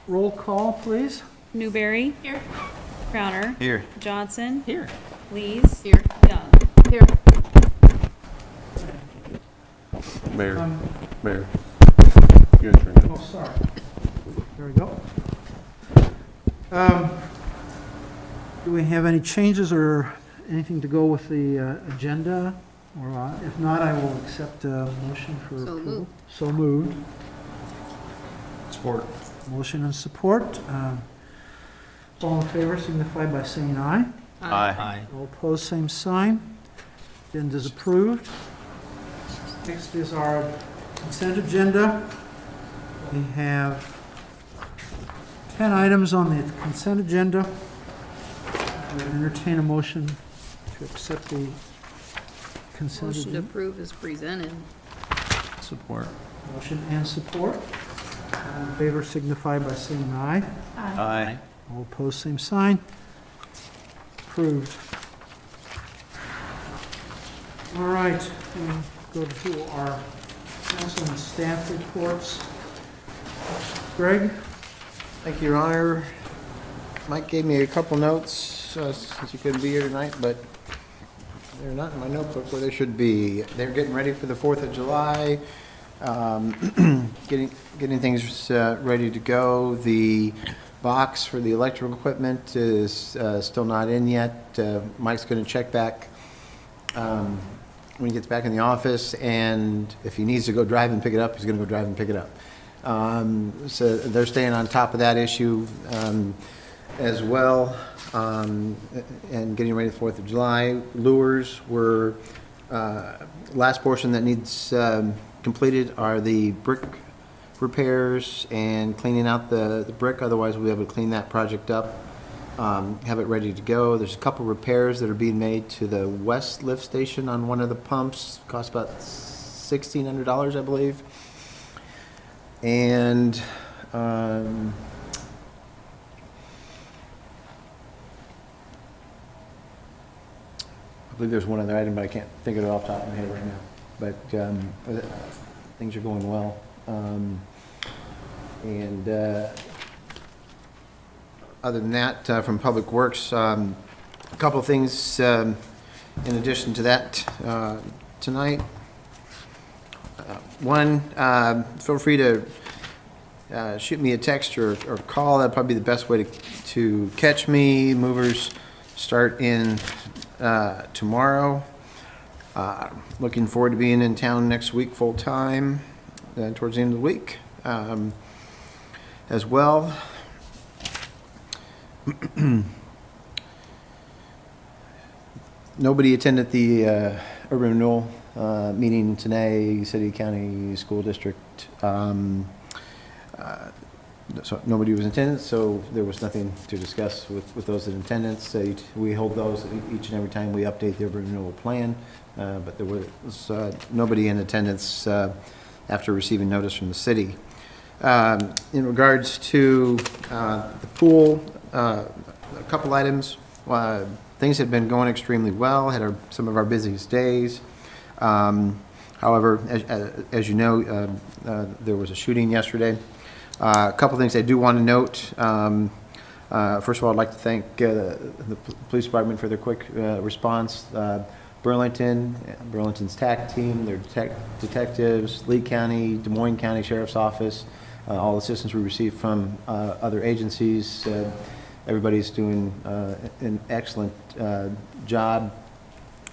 Roll call, please. Newberry. Here. Crowner. Here. Johnson. Here. Lees. Here. Young. Here. Mayor, your turn. Oh, sorry. There we go. Do we have any changes or anything to go with the agenda? Or if not, I will accept a motion for So approval. moved. So moved. Support. Motion and support. All in favor signify by saying aye. Aye. All opposed, same sign. Agenda is approved. Next is our consent agenda. We have 10 items on the consent agenda. I would entertain a motion to accept the consent Motion to agenda. approve is presented. Support. Motion and support. All in favor signify by saying aye. Aye. All opposed, same sign. Approved. All right, we'll go to our council and staff reports. Greg? Thank you, Your Honor. Mike gave me a couple notes since you couldn't be here tonight, but they're not in my notebook where they should be. They're getting ready for the 4th of July, getting things ready to go. The box for the electrical equipment is still not in yet. Mike's going to check back when he gets back in the office, and if he needs to go drive and pick it up, he's going to go drive and pick it up. So they're staying on top of that issue as well, and getting ready for the 4th of July. Lures were, last portion that needs completed are the brick repairs and cleaning out the brick. Otherwise, we'll be able to clean that project up, have it ready to go. There's a couple repairs that are being made to the west lift station on one of the pumps. Cost about $1,600, I believe. And I believe there's one other item, but I can't think of it off the top of my head right now. But things are going well. And other than that, from Public Works, a couple of things in addition to that tonight. One, feel free to shoot me a text or call. That'd probably be the best way to catch me. Movers start in tomorrow. Looking forward to being in town next week full time, towards the end of the week as well. Nobody attended the urban renewal meeting today, City, County, School District. So nobody was in attendance, so there was nothing to discuss with those in attendance. We hold those each and every time we update the urban renewal plan, but there was nobody in attendance after receiving notice from the city. In regards to the pool, a couple items. Things have been going extremely well, had some of our busiest days. However, as you know, there was a shooting yesterday. A couple things I do want to note. First of all, I'd like to thank the police department for their quick response. Burlington's TAC team, their detectives, Lee County, Des Moines County Sheriff's Office, all the assistance we received from other agencies. Everybody's doing an excellent job.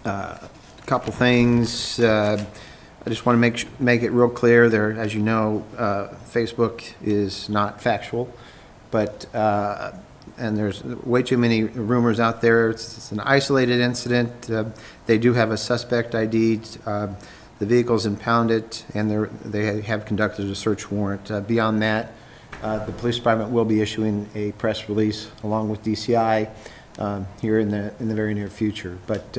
Couple things. I just want to make it real clear there. As you know, Facebook is not factual, but and there's way too many rumors out there. It's an isolated incident. They do have a suspect ID'd. The vehicle's impounded, and they have conducted a search warrant. Beyond that, the police department will be issuing a press release along with DCI here in the very near future. But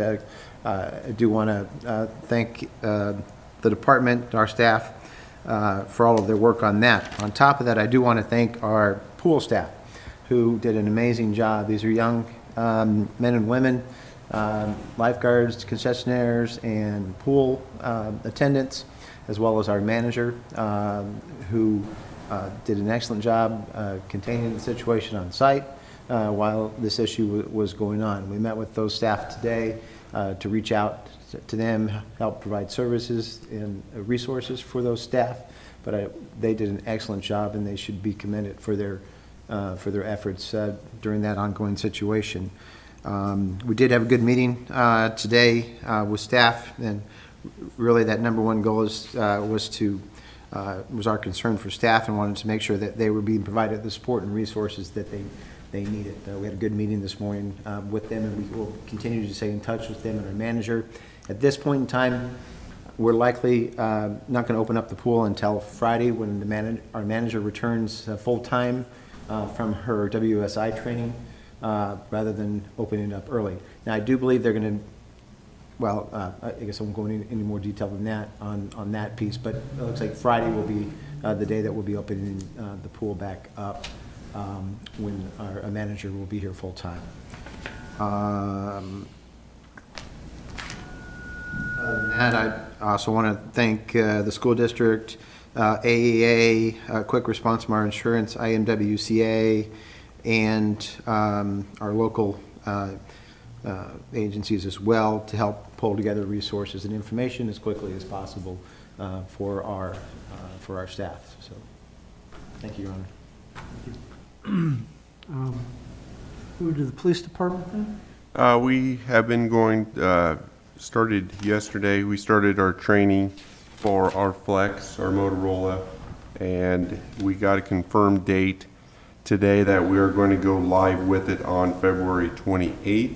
I do want to thank the department, our staff, for all of their work on that. On top of that, I do want to thank our pool staff, who did an amazing job. These are young men and women, lifeguards, concessionaires, and pool attendants, as well as our manager, who did an excellent job containing the situation on site while this issue was going on. We met with those staff today to reach out to them, help provide services and resources for those staff, but they did an excellent job, and they should be commended for their efforts during that ongoing situation. We did have a good meeting today with staff, and really that number one goal was our concern for staff, and wanted to make sure that they were being provided the support and resources that they needed. We had a good meeting this morning with them, and we will continue to stay in touch with them and our manager. At this point in time, we're likely not going to open up the pool until Friday, when our manager returns full-time from her WSI training, rather than opening it up early. Now, I do believe they're going to, well, I guess I won't go into any more detail than that on that piece, but it looks like Friday will be the day that we'll be opening the pool back up, when our manager will be here full-time. Other than that, I also want to thank the school district, AEA, Quick Response from our insurance, IMWCA, and our local agencies as well, to help pull together resources and information as quickly as possible for our staff. So, thank you, Your Honor. Move to the police department then? We have been going, started yesterday, we started our training for our Flex, our Motorola, and we got a confirmed date today that we are going to go live with it on February 28th.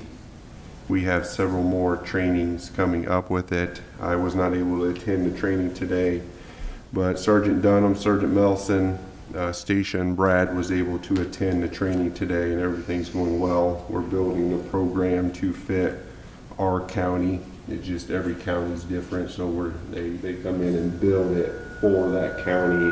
We have several more trainings coming up with it. I was not able to attend the training today, but Sergeant Dunham, Sergeant Melson, Stacia, and Brad was able to attend the training today, and everything's going well. We're building the program to fit our county. It's just every county is different, so they come in and build it for that county.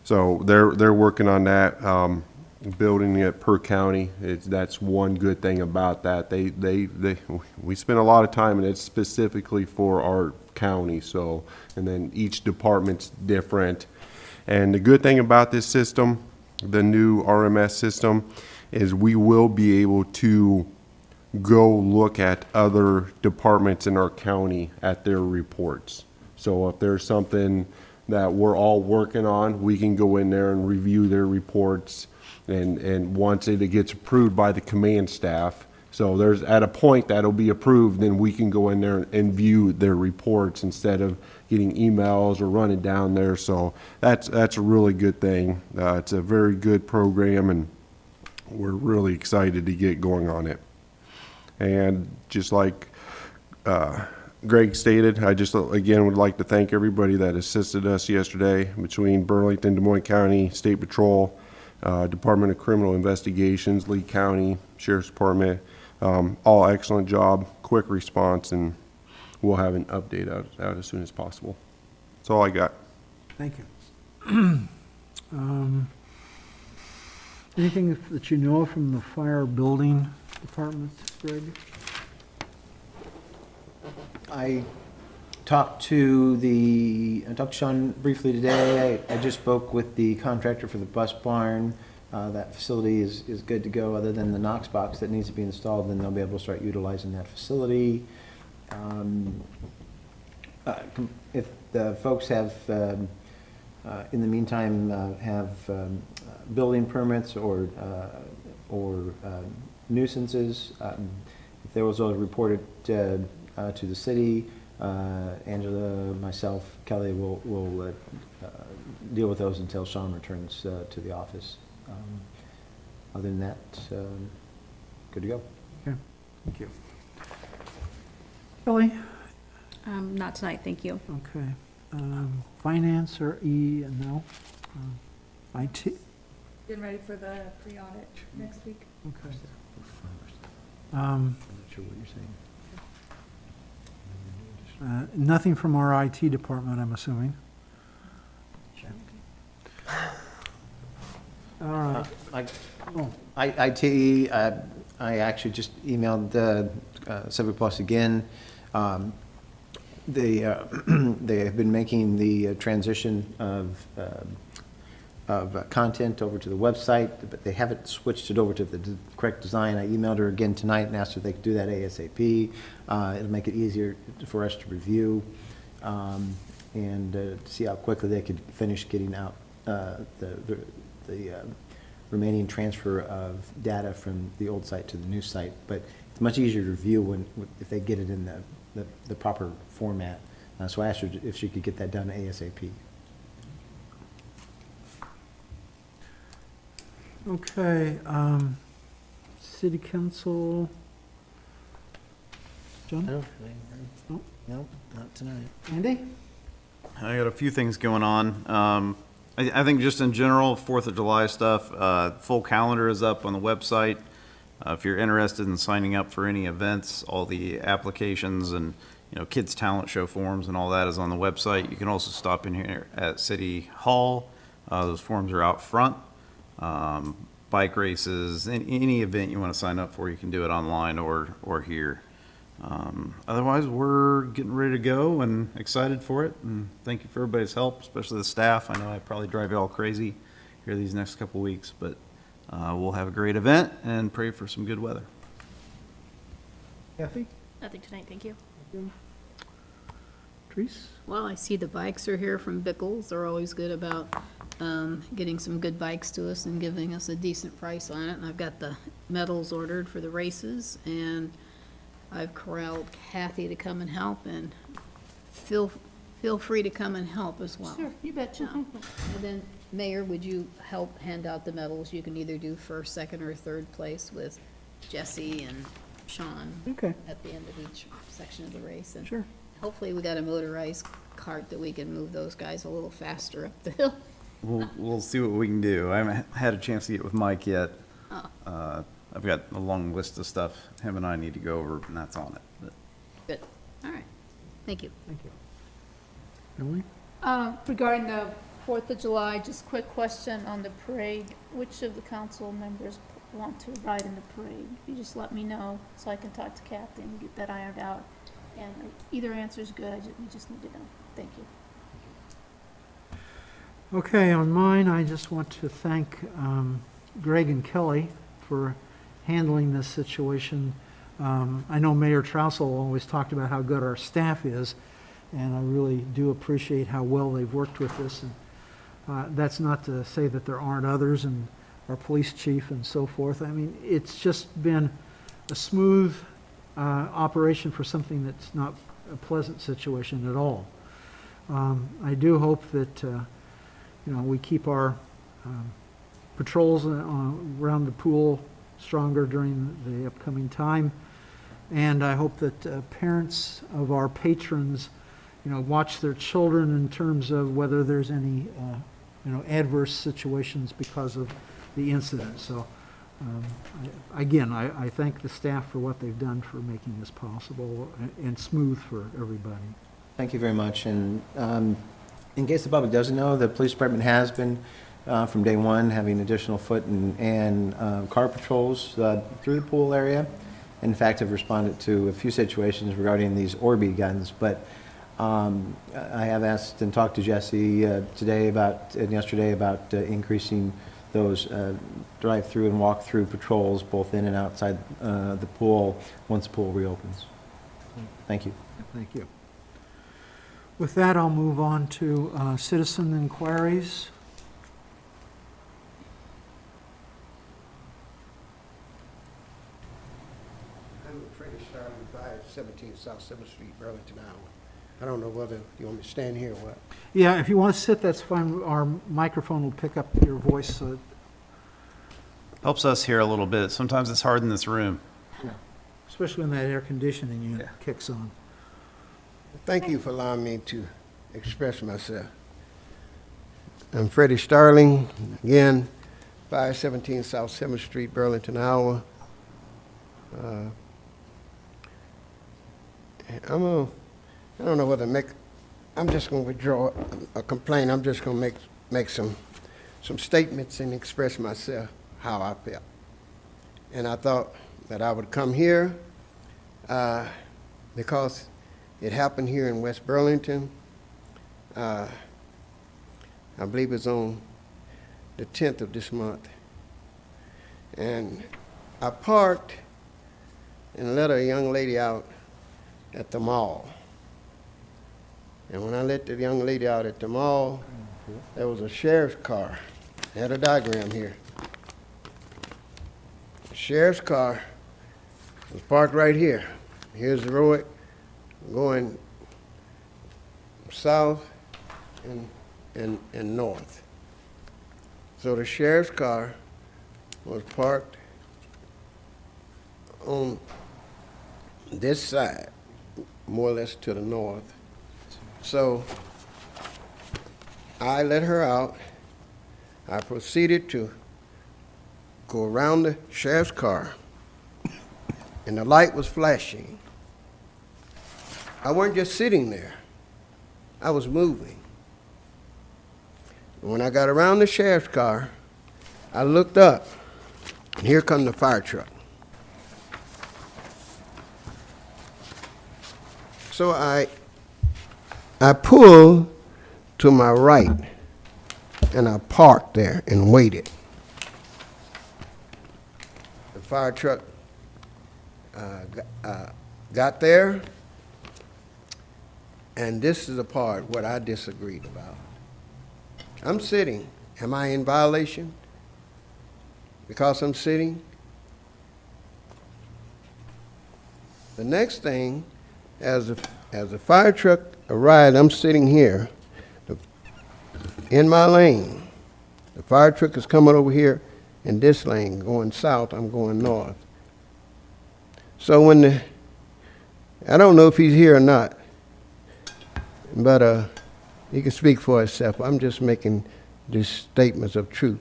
So they're working on that, building it per county. That's one good thing about that. We spend a lot of time, and it's specifically for our county. So, and then each department's different. And the good thing about this system, the new RMS system, is we will be able to go look at other departments in our county at their reports. So if there's something that we're all working on, we can go in there and review their reports, and once it gets approved by the command staff, so there's at a point that'll be approved, then we can go in there and view their reports instead of getting emails or running down there. So that's a really good thing. It's a very good program, and we're really excited to get going on it. And just like Greg stated, I just again would like to thank everybody that assisted us yesterday between Burlington, Des Moines County, State Patrol, Department of Criminal Investigations, Lee County, Sheriff's Department. All excellent job, quick response, and we'll have an update out as soon as possible. That's all I got. Thank you. Anything that you know from the fire building department, Greg? I talked to Sean briefly today. I just spoke with the contractor for the bus barn. That facility is good to go, other than the Knox box that needs to be installed. Then they'll be able to start utilizing that facility. If the folks have, in the meantime, have building permits or nuisances, if there was reported to the city, Angela, myself, Kelly will deal with those until Sean returns to the office. Other than that, good to go. Okay, thank you. Kelly? Not tonight, thank you. Okay. Finance or E and no? IT? Getting ready for the pre-audit next week. Okay. I'm not sure what you're saying. Nothing from our IT department, I'm assuming. All right. IT, I actually just emailed Civic Plus again. They have been making the transition of content over to the website, but they haven't switched it over to the correct design. I emailed her again tonight and asked if they could do that ASAP. It'll make it easier for us to review and to see how quickly they could finish getting out the remaining transfer of data from the old site to the new site. But it's much easier to review if they get it in the proper format. So I asked her if she could get that done ASAP. Okay, city council. John? No? No, not tonight. Andy? I got a few things going on. I think just in general, 4th of July stuff, full calendar is up on the website. If you're interested in signing up for any events, all the applications and, kids' talent show forms and all that is on the website. You can also stop in here at City Hall. Those forms are out front. Bike races, any event you want to sign up for, you can do it online or here. Otherwise, we're getting ready to go and excited for it. And thank you for everybody's help, especially the staff. I know I probably drive you all crazy here these next couple weeks, but we'll have a great event and pray for some good weather. Kathy? Nothing tonight, thank you. Treese? Well, I see the bikes are here from Bickles. They're always good about getting some good bikes to us and giving us a decent price on it. And I've got the medals ordered for the races, and I've corralled Kathy to come and help, and feel free to come and help as well. Sure, you betcha. And then, Mayor, would you help hand out the medals? You can either do first, second, or third place with Jesse and Sean Okay, at the end of each section of the race. And sure. hopefully we got a motorized cart that we can move those guys a little faster up the hill. We'll see what we can do. I haven't had a chance to get with Mike yet. Oh. I've got a long list of stuff him and I need to go over, and that's on it. But Good. All right. Thank you. Thank you. Emily? Regarding the 4th of July, just quick question on the parade. Which of the council members want to ride in the parade? You just let me know so I can talk to Kathy and get that ironed out. And either answer is good, we just need to know. Thank you. Okay, on mine, I just want to thank Greg and Kelly for handling this situation. I know Mayor Troussel always talked about how good our staff is, and I really do appreciate how well they've worked with this. And that's not to say that there aren't others, and our police chief and so forth. I mean, it's just been a smooth operation for something that's not a pleasant situation at all. I do hope that we keep our patrols around the pool stronger during the upcoming time. And I hope that parents of our patrons, watch their children in terms of whether there's any, adverse situations because of the incident. So, I thank the staff for what they've done for making this possible and smooth for everybody. Thank you very much. And in case the public doesn't know, the police department has been, from day one, having additional foot and car patrols through the pool area. In fact, I've responded to a few situations regarding these Orby guns, but I have asked and talked to Jesse today and yesterday about increasing those drive-through and walk-through patrols both in and outside the pool once the pool reopens. Thank you. Thank you. With that, I'll move on to citizen inquiries. I'm afraid of starting 517 South 7th Street, Burlington, Iowa. I don't know whether you want me to stand here or what. Yeah, if you want to sit, that's fine. Our microphone will pick up your voice. So helps us hear a little bit. Sometimes it's hard in this room. especially when that air conditioning unit kicks on. Thank you for allowing me to express myself. I'm Freddie Starling, again, 517 South 7th Street, Burlington, Iowa. I don't know whether to make, I'm just going to withdraw a complaint. I'm just going to make some statements and express myself how I felt. And I thought that I would come here because it happened here in West Burlington. I believe it's on the 10th of this month. And I parked and let a young lady out at the mall. And when I let the young lady out at the mall, there was a sheriff's car. I had a diagram here. The sheriff's car was parked right here. Here's the road going south and north. So the sheriff's car was parked on this side, more or less to the north. So I let her out. I proceeded to go around the sheriff's car, and the light was flashing. I wasn't just sitting there. I was moving. When I got around the sheriff's car, I looked up, and here come the fire truck. So I pulled to my right, and I parked there and waited. The fire truck got there, and this is the part what I disagreed about. I'm sitting. Am I in violation because I'm sitting? The next thing, as the fire truck arrived, I'm sitting here in my lane. The fire truck is coming over here in this lane, going south, I'm going north. So I don't know if he's here or not, but he can speak for himself. I'm just making these statements of truth.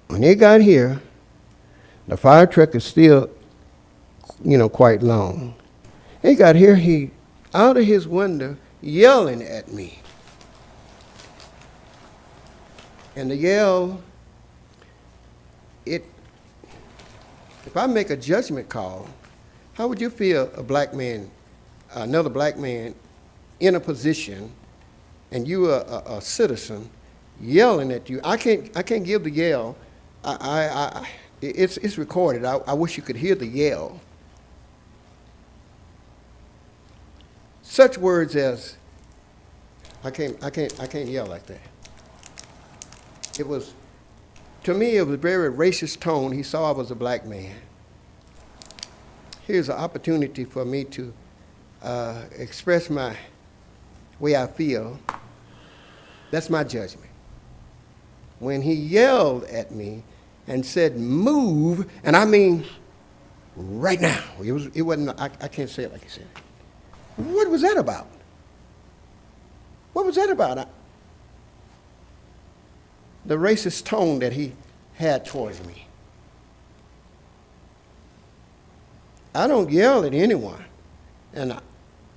When he got here, the fire truck is still, quite long. He got here, he out of his window yelling at me. And the yell, if I make a judgment call, how would you feel another black man in a position, and you a citizen yelling at you? I can't give the yell. It's recorded. I wish you could hear the yell. Such words as, I can't yell like that. To me, it was a very racist tone. He saw I was a black man. Here's an opportunity for me to express my way I feel. That's my judgment. When he yelled at me and said, move, and I mean right now. It wasn't, I can't say it like he said it. What was that about? What was that about? The racist tone that he had towards me. I don't yell at anyone, and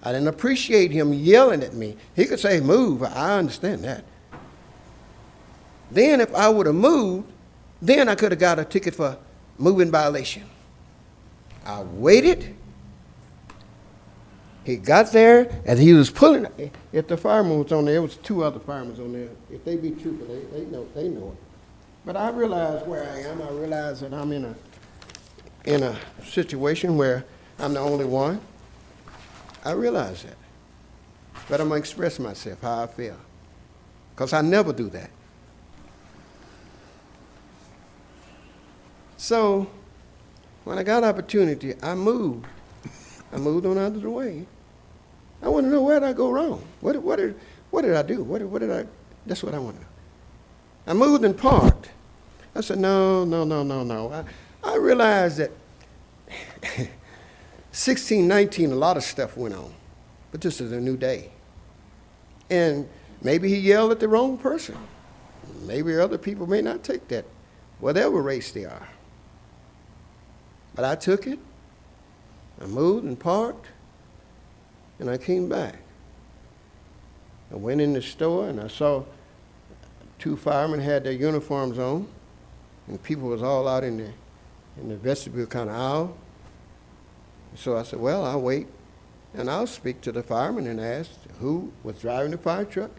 I didn't appreciate him yelling at me. He could say, move, I understand that. Then if I would have moved, then I could have got a ticket for moving violation. I waited. He got there, and he was pulling. If the fireman was on there, there was 2 other firemen on there. If they be truthful, they know it. But I realize where I am. I realize that I'm in a situation where I'm the only one. I realize that. But I'm going to express myself, how I feel. Because I never do that. So, when I got opportunity, I moved. I moved on out of the way. I want to know, where did I go wrong? What did I do? What did I? That's what I want to know. I moved and parked. I said, no. I realized that 16, 19, a lot of stuff went on. But this is a new day. And maybe he yelled at the wrong person. Maybe other people may not take that, whatever race they are. But I took it. I moved and parked, and I came back. I went in the store, and I saw 2 firemen had their uniforms on, and people was all out in in the vestibule kind of aisle. So I said, well, I'll wait, and I'll speak to the fireman and ask who was driving the fire truck,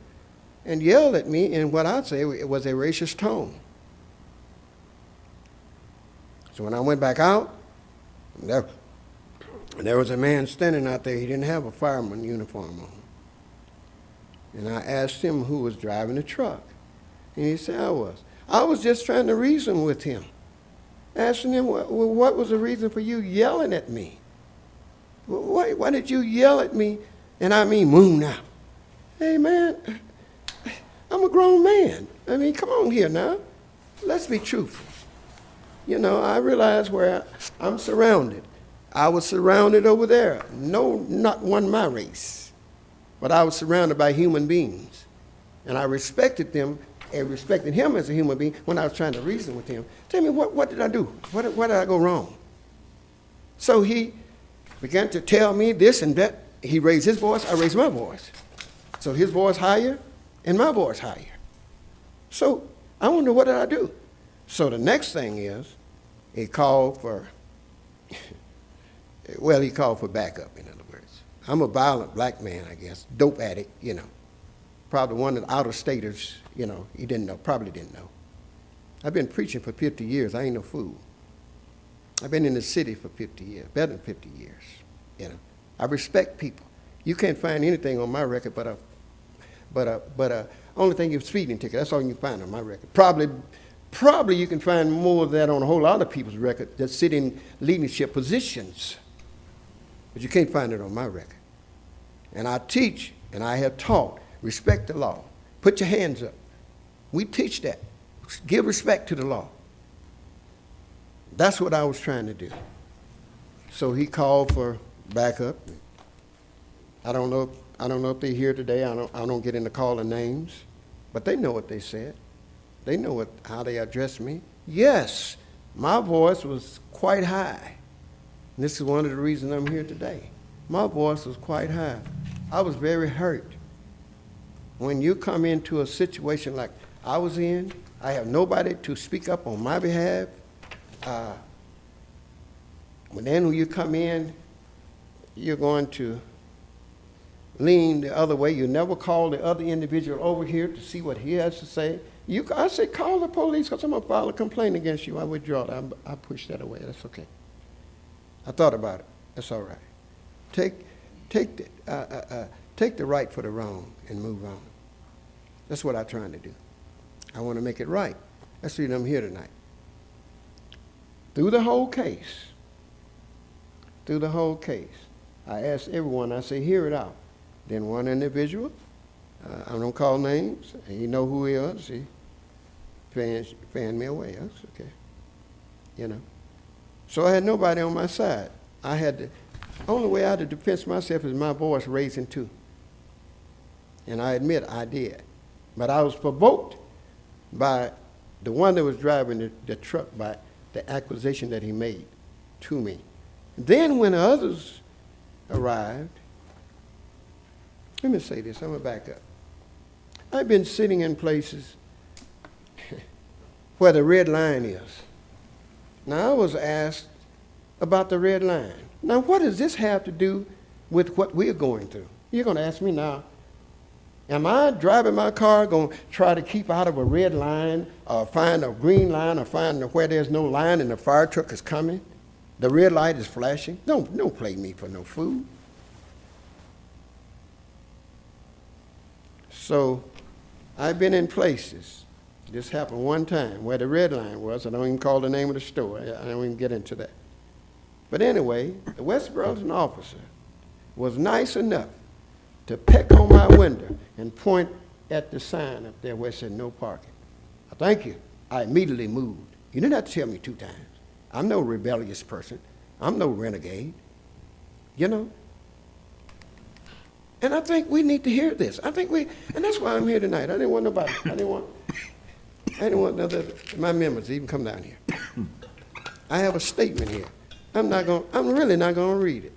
and yelled at me in what I'd say it was a racist tone. So when I went back out, there was a man standing out there. He didn't have a fireman uniform on. And I asked him who was driving the truck. And he said, I was. I was just trying to reason with him, asking him, what was the reason for you yelling at me? Why did you yell at me? And I mean, move now. Hey, man, I'm a grown man. I mean, come on here now. Let's be truthful. You know, I realize where I'm surrounded. I was surrounded over there. No, not one my race. But I was surrounded by human beings. And I respected them and respected him as a human being when I was trying to reason with him. Tell me, what did I do? What did I go wrong? So he began to tell me this and that. He raised his voice, I raised my voice. So his voice higher and my voice higher. So I wonder, what did I do? So the next thing is, he called for, well, he called for backup, in other words. I'm a violent black man, I guess, dope addict, you know. Probably one of the out-of-staters, you know, he didn't know, probably didn't know. I've been preaching for 50 years. I ain't no fool. I've been in the city for 50 years, better than 50 years, you know. I respect people. You can't find anything on my record but a only thing is speeding ticket. That's all you can find on my record. Probably you can find more of that on a whole lot of people's record that sit in leadership positions. But you can't find it on my record. And I teach, and I have taught, respect the law. Put your hands up. We teach that. Give respect to the law. That's what I was trying to do. So he called for backup. I don't know if they're here today. I don't get into calling names, but they know what they said. They know how they addressed me. Yes, my voice was quite high. And this is one of the reasons I'm here today. My voice was quite high. I was very hurt. When you come into a situation like I was in, I have nobody to speak up on my behalf. When you come in, you're going to lean the other way. You never call the other individual over here to see what he has to say. I say, call the police because I'm going to file a complaint against you. I withdraw it. I push that away. That's okay. I thought about it. That's all right. Take the right for the wrong and move on. That's what I'm trying to do. I want to make it right. That's the reason I'm here tonight. Through the whole case, I asked everyone, I say, hear it out. Then one individual, I don't call names, he know who he is, he fanned me away, that's okay, you know. So I had nobody on my side. Only way I had to defend myself is my voice raising too. And I admit I did. But I was provoked by the one that was driving the truck, by the accusation that he made to me. Then when others arrived, let me say this, I'm going to back up. I've been sitting in places where the red line is. Now, I was asked about the red line. Now, what does this have to do with what we're going through? You're going to ask me now, am I driving my car going to try to keep out of a red line or find a green line or find where there's no line and the fire truck is coming? The red light is flashing. Don't play me for no fool. So I've been in places, this happened one time, where the red line was. I don't even call the name of the store. I don't even get into that. But anyway, the West Burlington officer was nice enough to peck on my window and point at the sign up there where it said no parking. Thank you. I immediately moved. You didn't have to tell me 2 times. I'm no rebellious person. I'm no renegade, you know. And I think we need to hear this. And that's why I'm here tonight. I didn't want nobody. I didn't want my members to even come down here. I have a statement here. I'm really not going to read it.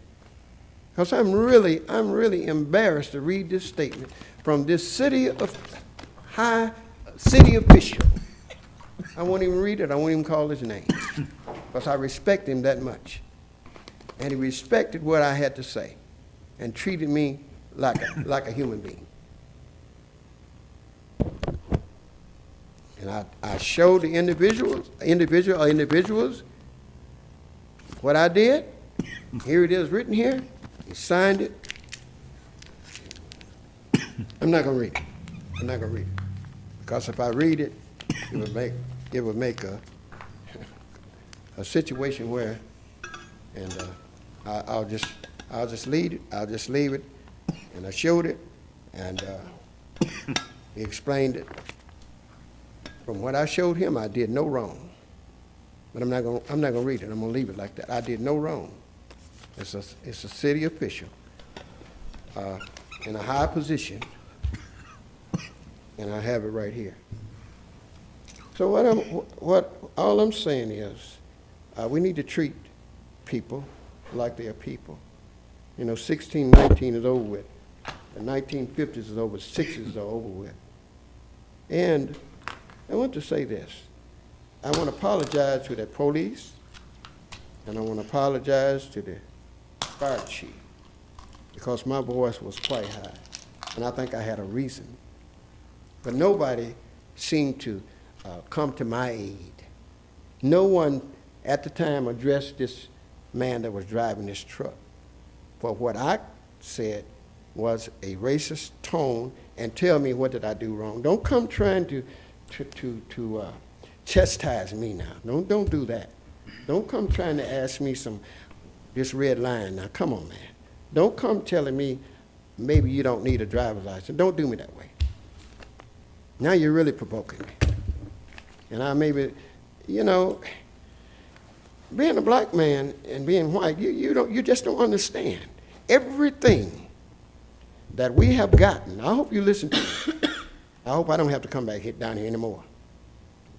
Because I'm really embarrassed to read this statement from this city official. I won't even read it. I won't even call his name. because I respect him that much. And he respected what I had to say and treated me like a human being. And I showed the individuals what I did. Here it is written here. He signed it. I'm not going to read it. I'm not going to read it. Because if I read it, it would make a situation where, and I'll just leave it. I'll just leave it. And I showed it, and he explained it. From what I showed him, I did no wrong. But I'm not gonna read it. I'm gonna leave it like that. I did no wrong. It's a city official in a high position, and I have it right here. So all I'm saying is, we need to treat people like they are people. You know, 1619 is over with. The 1950s is over. 60s are over with. And I want to say this. I want to apologize to the police, and I want to apologize to the fire chief, because my voice was quite high, and I think I had a reason. But nobody seemed to come to my aid. No one at the time addressed this man that was driving this truck for what I said was a racist tone and tell me what did I do wrong. Don't come trying to chastise me now. Don't do that. Don't come trying to ask me this red line. Now, come on, man. Don't come telling me maybe you don't need a driver's license. Don't do me that way. Now you're really provoking me. And I maybe, you know, being a black man and being white, you just don't understand. Everything that we have gotten, I hope you listen to me. I hope I don't have to come back down here anymore.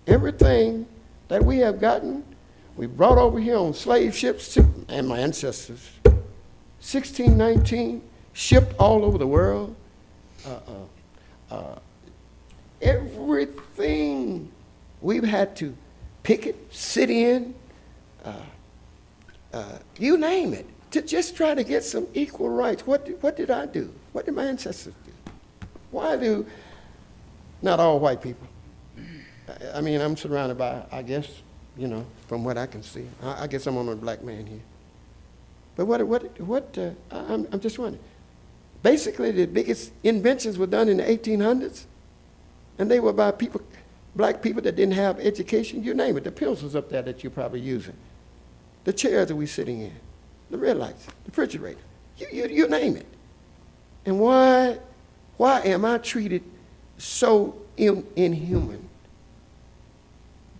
Everything that we have gotten, we brought over here on slave ships, and my ancestors, 1619, shipped all over the world. Everything we've had to picket, sit in, you name it, to just try to get some equal rights. What did I do? What did my ancestors do? Why do not all white people? I mean, I'm surrounded by, I guess, you know, from what I can see. I guess I'm on a black man here. But I'm just wondering. Basically, the biggest inventions were done in the 1800s, and they were by people, black people that didn't have education. You name it. The pencils up there that you're probably using, the chairs that we're sitting in, the red lights, the refrigerator. You name it. And why am I treated so inhuman?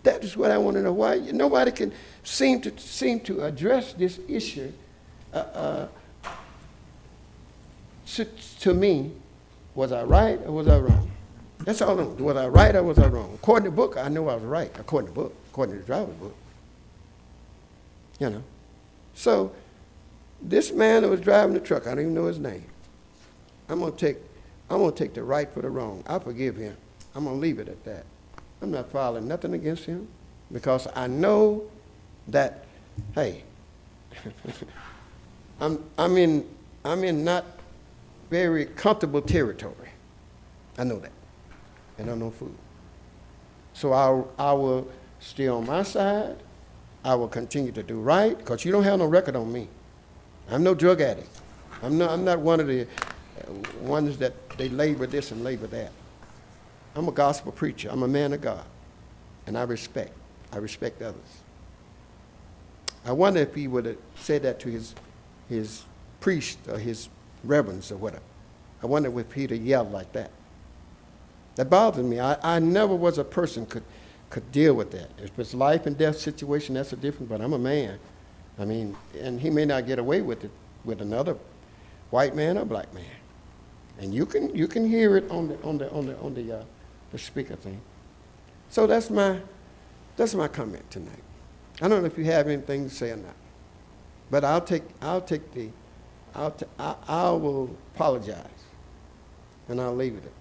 That is what I want to know. Why nobody can seem to address this issue to me. Was I right or was I wrong? That's all I know. Was I right or was I wrong? According to the book, I know I was right. According to the book, according to the driver's book. You know. So this man that was driving the truck, I don't even know his name. I'm gonna take the right for the wrong. I forgive him. I'm gonna leave it at that. I'm not filing nothing against him because I know that, hey, I'm in not very comfortable territory. I know that, and I'm no fool. So I will stay on my side. I will continue to do right because you don't have no record on me. I'm no drug addict. I'm not one of the ones that they labor this and labor that. I'm a gospel preacher. I'm a man of God, and I respect others. I wonder if he would have said that to his priest or his reverends or whatever. I wonder if he'd have yelled like that. That bothers me. I never was a person could deal with that. If it's life and death situation, that's a different. But I'm a man. I mean, and he may not get away with it with another white man or black man. And you can hear it on the speaker thing. So that's my comment tonight. I don't know if you have anything to say or not, but I will apologize, and I'll leave it at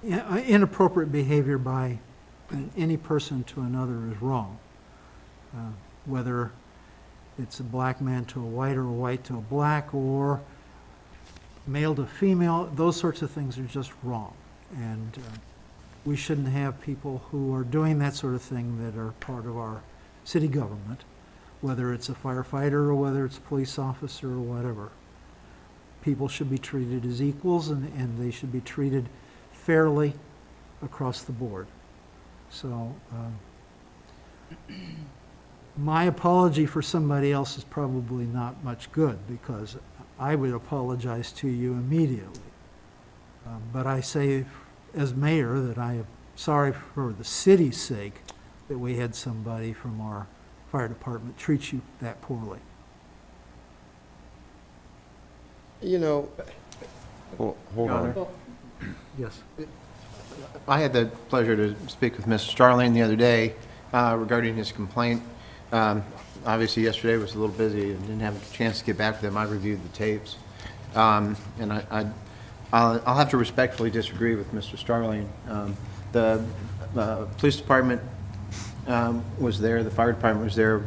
that. inappropriate behavior by any person to another is wrong. Whether it's a black man to a white or a white to a black or male to female, those sorts of things are just wrong. And we shouldn't have people who are doing that sort of thing that are part of our city government, whether it's a firefighter or whether it's a police officer or whatever. People should be treated as equals, and they should be treated fairly across the board. So my apology for somebody else is probably not much good, because I would apologize to you immediately. But I say, as mayor, that I am sorry for the city's sake that we had somebody from our fire department treat you that poorly. You know, Hold on. Yes. I had the pleasure to speak with Mr. Starling the other day regarding his complaint. Obviously, yesterday was a little busy and didn't have a chance to get back with him. I reviewed the tapes. And I'll have to respectfully disagree with Mr. Starling. The police department was there, the fire department was there,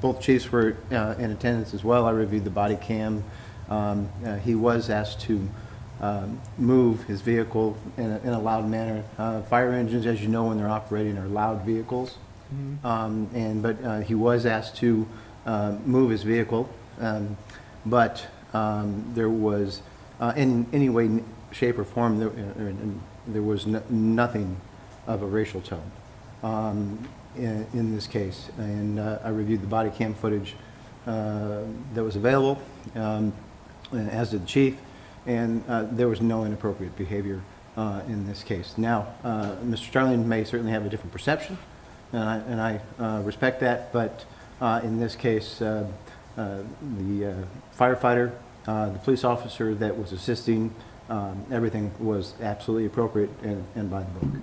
both chiefs were in attendance as well. I reviewed the body cam. He was asked to move his vehicle in a loud manner. Fire engines, as you know, when they're operating, are loud vehicles. But he was asked to move his vehicle, but there was, in any way, shape, or form, there was nothing of a racial tone in this case. And I reviewed the body cam footage that was available, as did the chief, and there was no inappropriate behavior in this case. Now, Mr. Starling may certainly have a different perception, and I respect that, but in this case, the firefighter, the police officer that was assisting, everything was absolutely appropriate and by the book.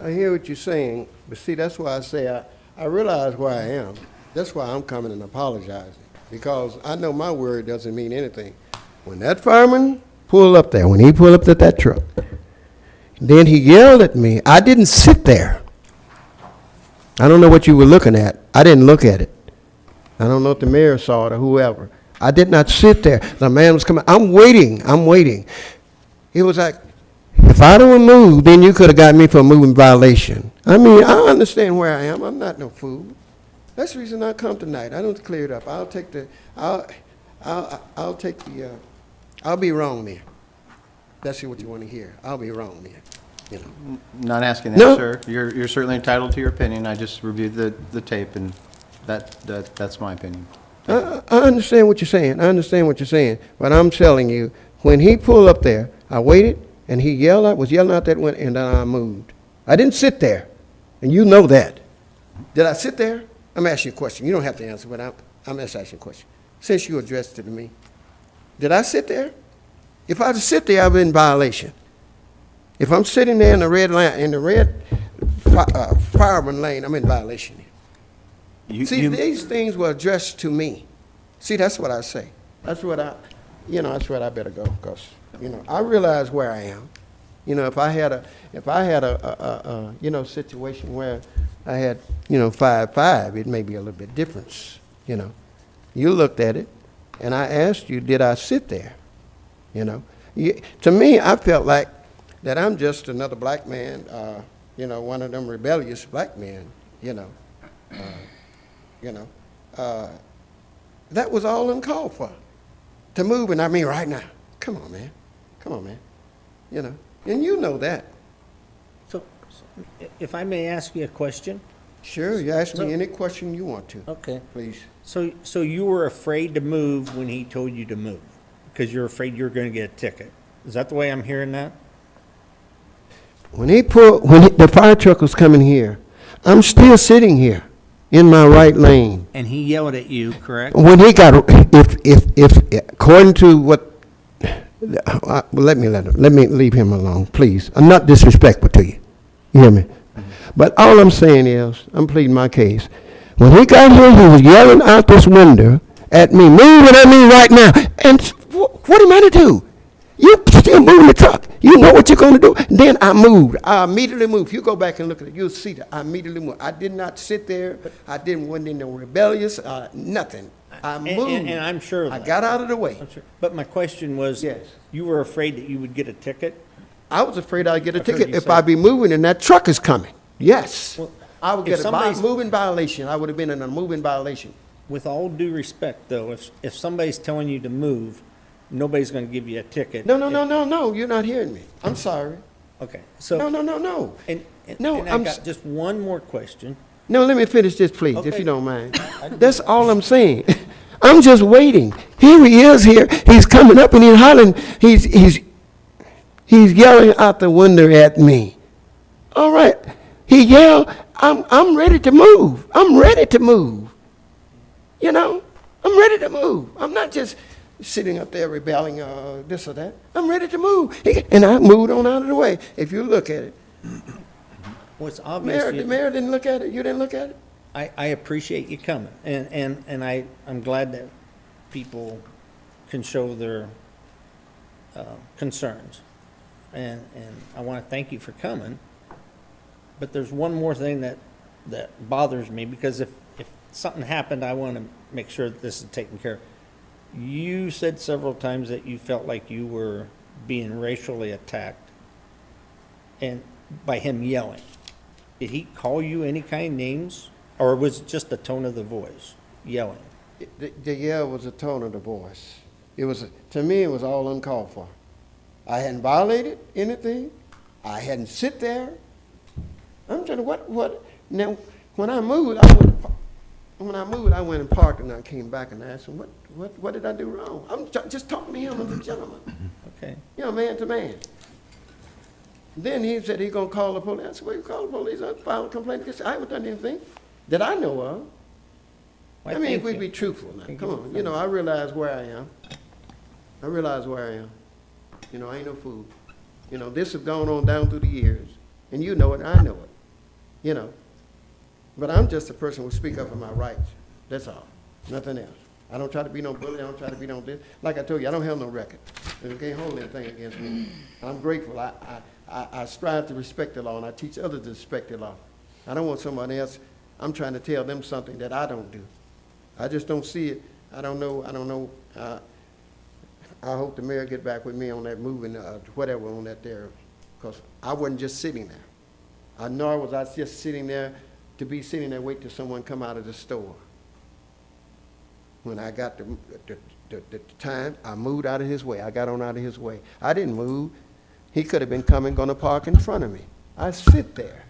I hear what you're saying, but see, that's why I say I realize where I am. That's why I'm coming and apologizing, because I know my word doesn't mean anything. When that fireman pulled up there, when he pulled up to that truck, then he yelled at me. I didn't sit there. I don't know what you were looking at. I didn't look at it. I don't know if the mayor saw it or whoever. I did not sit there. The man was coming. I'm waiting. He was like, if I don't move, then you could have got me for a moving violation. I mean, I understand where I am. I'm not no fool. That's the reason I come tonight. I don't clear it up. I'll be wrong then. That's what you want to hear. I'll be wrong then. You know. Not asking that, No. sir. You're certainly entitled to your opinion. I just reviewed the tape, and that's my opinion. I understand what you're saying. But I'm telling you, when he pulled up there, I waited, and he was yelling out that window, and then I moved. I didn't sit there, and you know that. Did I sit there? I'm asking you a question. You don't have to answer, but I'm just asking a question. Since you addressed it to me, did I sit there? If I sit there, I've been in violation. If I'm sitting there in the red line, in the red fireman lane, I'm in violation. These things were addressed to me. See, that's what I say. That's what I better go, because, I realize where I am. If I had a situation where I had, 5-5, it may be a little bit different, You looked at it, and I asked you, did I sit there? To me, I felt like that I'm just another black man, one of them rebellious black men, that was all uncalled for. To move, and I mean right now. Come on, man. And you know that. So, if I may ask you a question? Sure, you ask me any question you want to. Okay. Please. So you were afraid to move when he told you to move, because you're afraid you're going to get a ticket. Is that the way I'm hearing that? When the fire truck was coming here, I'm still sitting here in my right lane. And he yelled at you, correct? When he got, if according to what, let me leave him alone, please. I'm not disrespectful to you. You hear me? But all I'm saying is, I'm pleading my case. When he got here, he was yelling out this window at me, moving at me right now. And what am I to do? You still moving the truck. You know what you're gonna do. Then I moved. I immediately moved. If you go back and look at it, you'll see that I immediately moved. I did not sit there. Wasn't in no rebellious, nothing. I moved. And I'm sure of I that. got out of the way. I'm sure. But my question was, Yes. you were afraid that you would get a ticket? I was afraid I'd get a I've heard ticket you if say- I'd be moving and that truck is coming. Yes. Well, I would if get a somebody's- moving violation. I would have been in a moving violation. With all due respect, though, if somebody's telling you to move, nobody's gonna give you a ticket. No, you're not hearing me. I'm sorry. Okay, so. No. And No, I've I'm got just one more question. No, let me finish this, please, if Okay. you don't mind. That's all I'm saying. I'm just waiting. Here he is here. He's coming up and he's hollering. He's yelling out the window at me. All right. He yelled, I'm ready to move. I'm ready to move. You know, I'm ready to move. I'm not just sitting up there rebelling this or that. I'm ready to move. And I moved on out of the way. If you look at it. Well, it's obvious. The mayor didn't look at it. You didn't look at it? I appreciate you coming, and I'm glad that people can show their concerns. And I want to thank you for coming. But there's one more thing that bothers me, because if something happened, I want to make sure that this is taken care of. You said several times that you felt like you were being racially attacked, and by him yelling. Did he call you any kind of names, or was it just the tone of the voice, yelling? The yell was the tone of the voice. To me, it was all uncalled for. I hadn't violated anything. I hadn't sit there. I'm trying to, what? Now, when I moved, I went and parked, and I came back and asked him, what did I do wrong? I'm just talking to him as a gentleman. Okay. You know, man to man. Then he said he's going to call the police. I said, well, you call the police. I filed a complaint against you. I haven't done anything that I know of. Well, I mean, if thank we you. be truthful now. Thank Come you on. for You know, I realize where I am. You know, I ain't no fool. You know, this has gone on down through the years. And you know it, and I know it. You know. But I'm just a person who will speak up for my rights. That's all. Nothing else. I don't try to be no bully. I don't try to be no this. Like I told you, I don't have no record. You can't hold anything against me. I'm grateful. I strive to respect the law, and I teach others to respect the law. I don't want somebody else, I'm trying to tell them something that I don't do. I just don't see it. I don't know. I hope the mayor get back with me on that moving, whatever on that there, because I wasn't just sitting there. Nor was I just sitting there to be sitting there waiting till someone come out of the store. When I got the time, I moved out of his way. I got on out of his way. I didn't move. He could have been coming, going to park in front of me. I sit there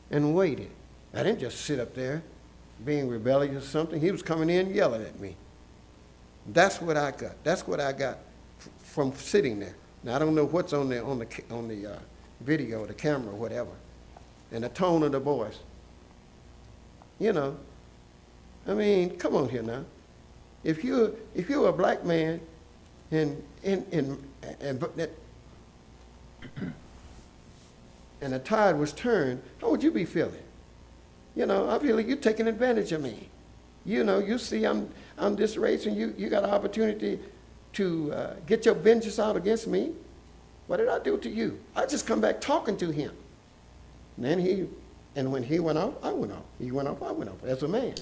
and waited. I didn't just sit up there being rebellious or something. He was coming in yelling at me. That's what I got. That's what I got from sitting there. Now, I don't know what's on the video, the camera, or whatever, and the tone of the voice. You know, I mean, come on here now. If you're a black man and the tide was turned, how would you be feeling? You know, I feel like you're taking advantage of me. You know, you see I'm this race, and you got an opportunity to get your vengeance out against me. What did I do to you? I just come back talking to him. And when he went off, I went off. He went off, I went off, as a man.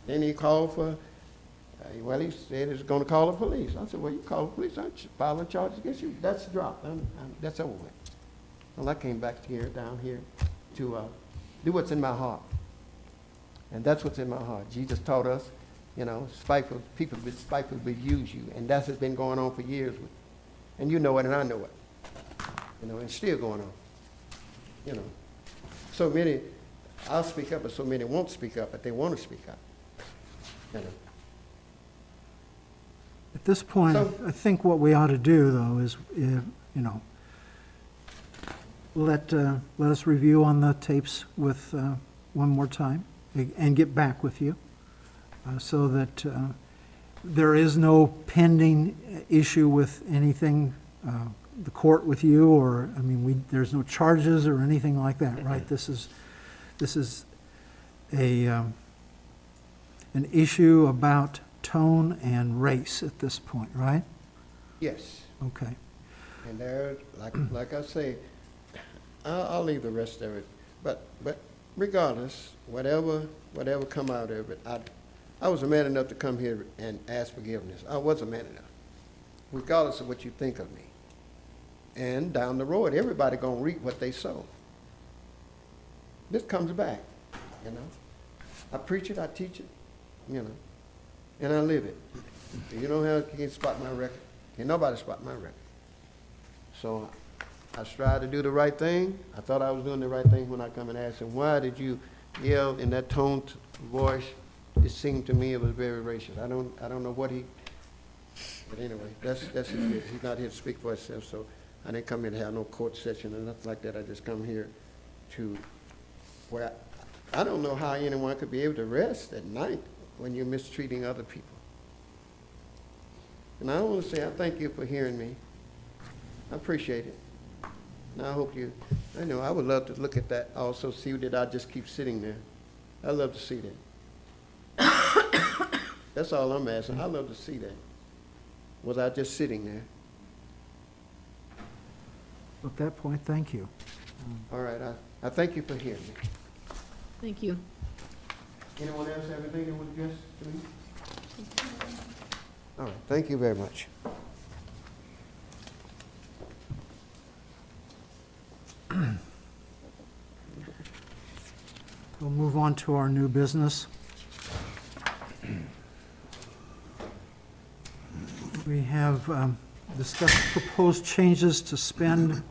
Then he called for, he said he was going to call the police. I said, well, you call the police, I'm filing charges against you. That's dropped. That's over with. Well, I came back down here to do what's in my heart. And that's what's in my heart. Jesus taught us, you know, people spitefully use you. And that's what's been going on for years. And you know it, and I know it. You know, and it's still going on. You know. So many, I'll speak up, but so many won't speak up, but they want to speak up. You know. At this point, So- I think what we ought to do, though, is, let us review on the tapes with one more time and get back with you so that there is no pending issue with anything, the court with you, or, I mean, there's no charges or anything like that, right? This is an issue about tone and race at this point, right? Yes. Okay. And there, like I say, I'll leave the rest of it. But regardless, whatever come out of it, I was a man enough to come here and ask forgiveness. I was a man enough, regardless of what you think of me. And down the road, everybody gonna reap what they sow. This comes back, you know. I preach it, I teach it, you know, and I live it. You know how you can spot my record? Can't nobody spot my record. So I strive to do the right thing. I thought I was doing the right thing when I come and ask him, why did you yell in that toned voice? It seemed to me it was very racist. I don't know what he, but anyway, that's his business. He's not here to speak for himself, so I didn't come here to have no court session or nothing like that. I just come here to, where I don't know how anyone could be able to rest at night when you're mistreating other people. And I want to say I thank you for hearing me. I appreciate it. And I hope you, I know, I would love to look at that also, see that I just keep sitting there. I love to see that. That's all I'm asking. I love to see that. Was I just sitting there? At that point, thank you. All right, I thank you for hearing me. Thank you. Anyone else have anything they would address to me? All right, thank you very much. We'll move on to our new business. We have discussed proposed changes to stipend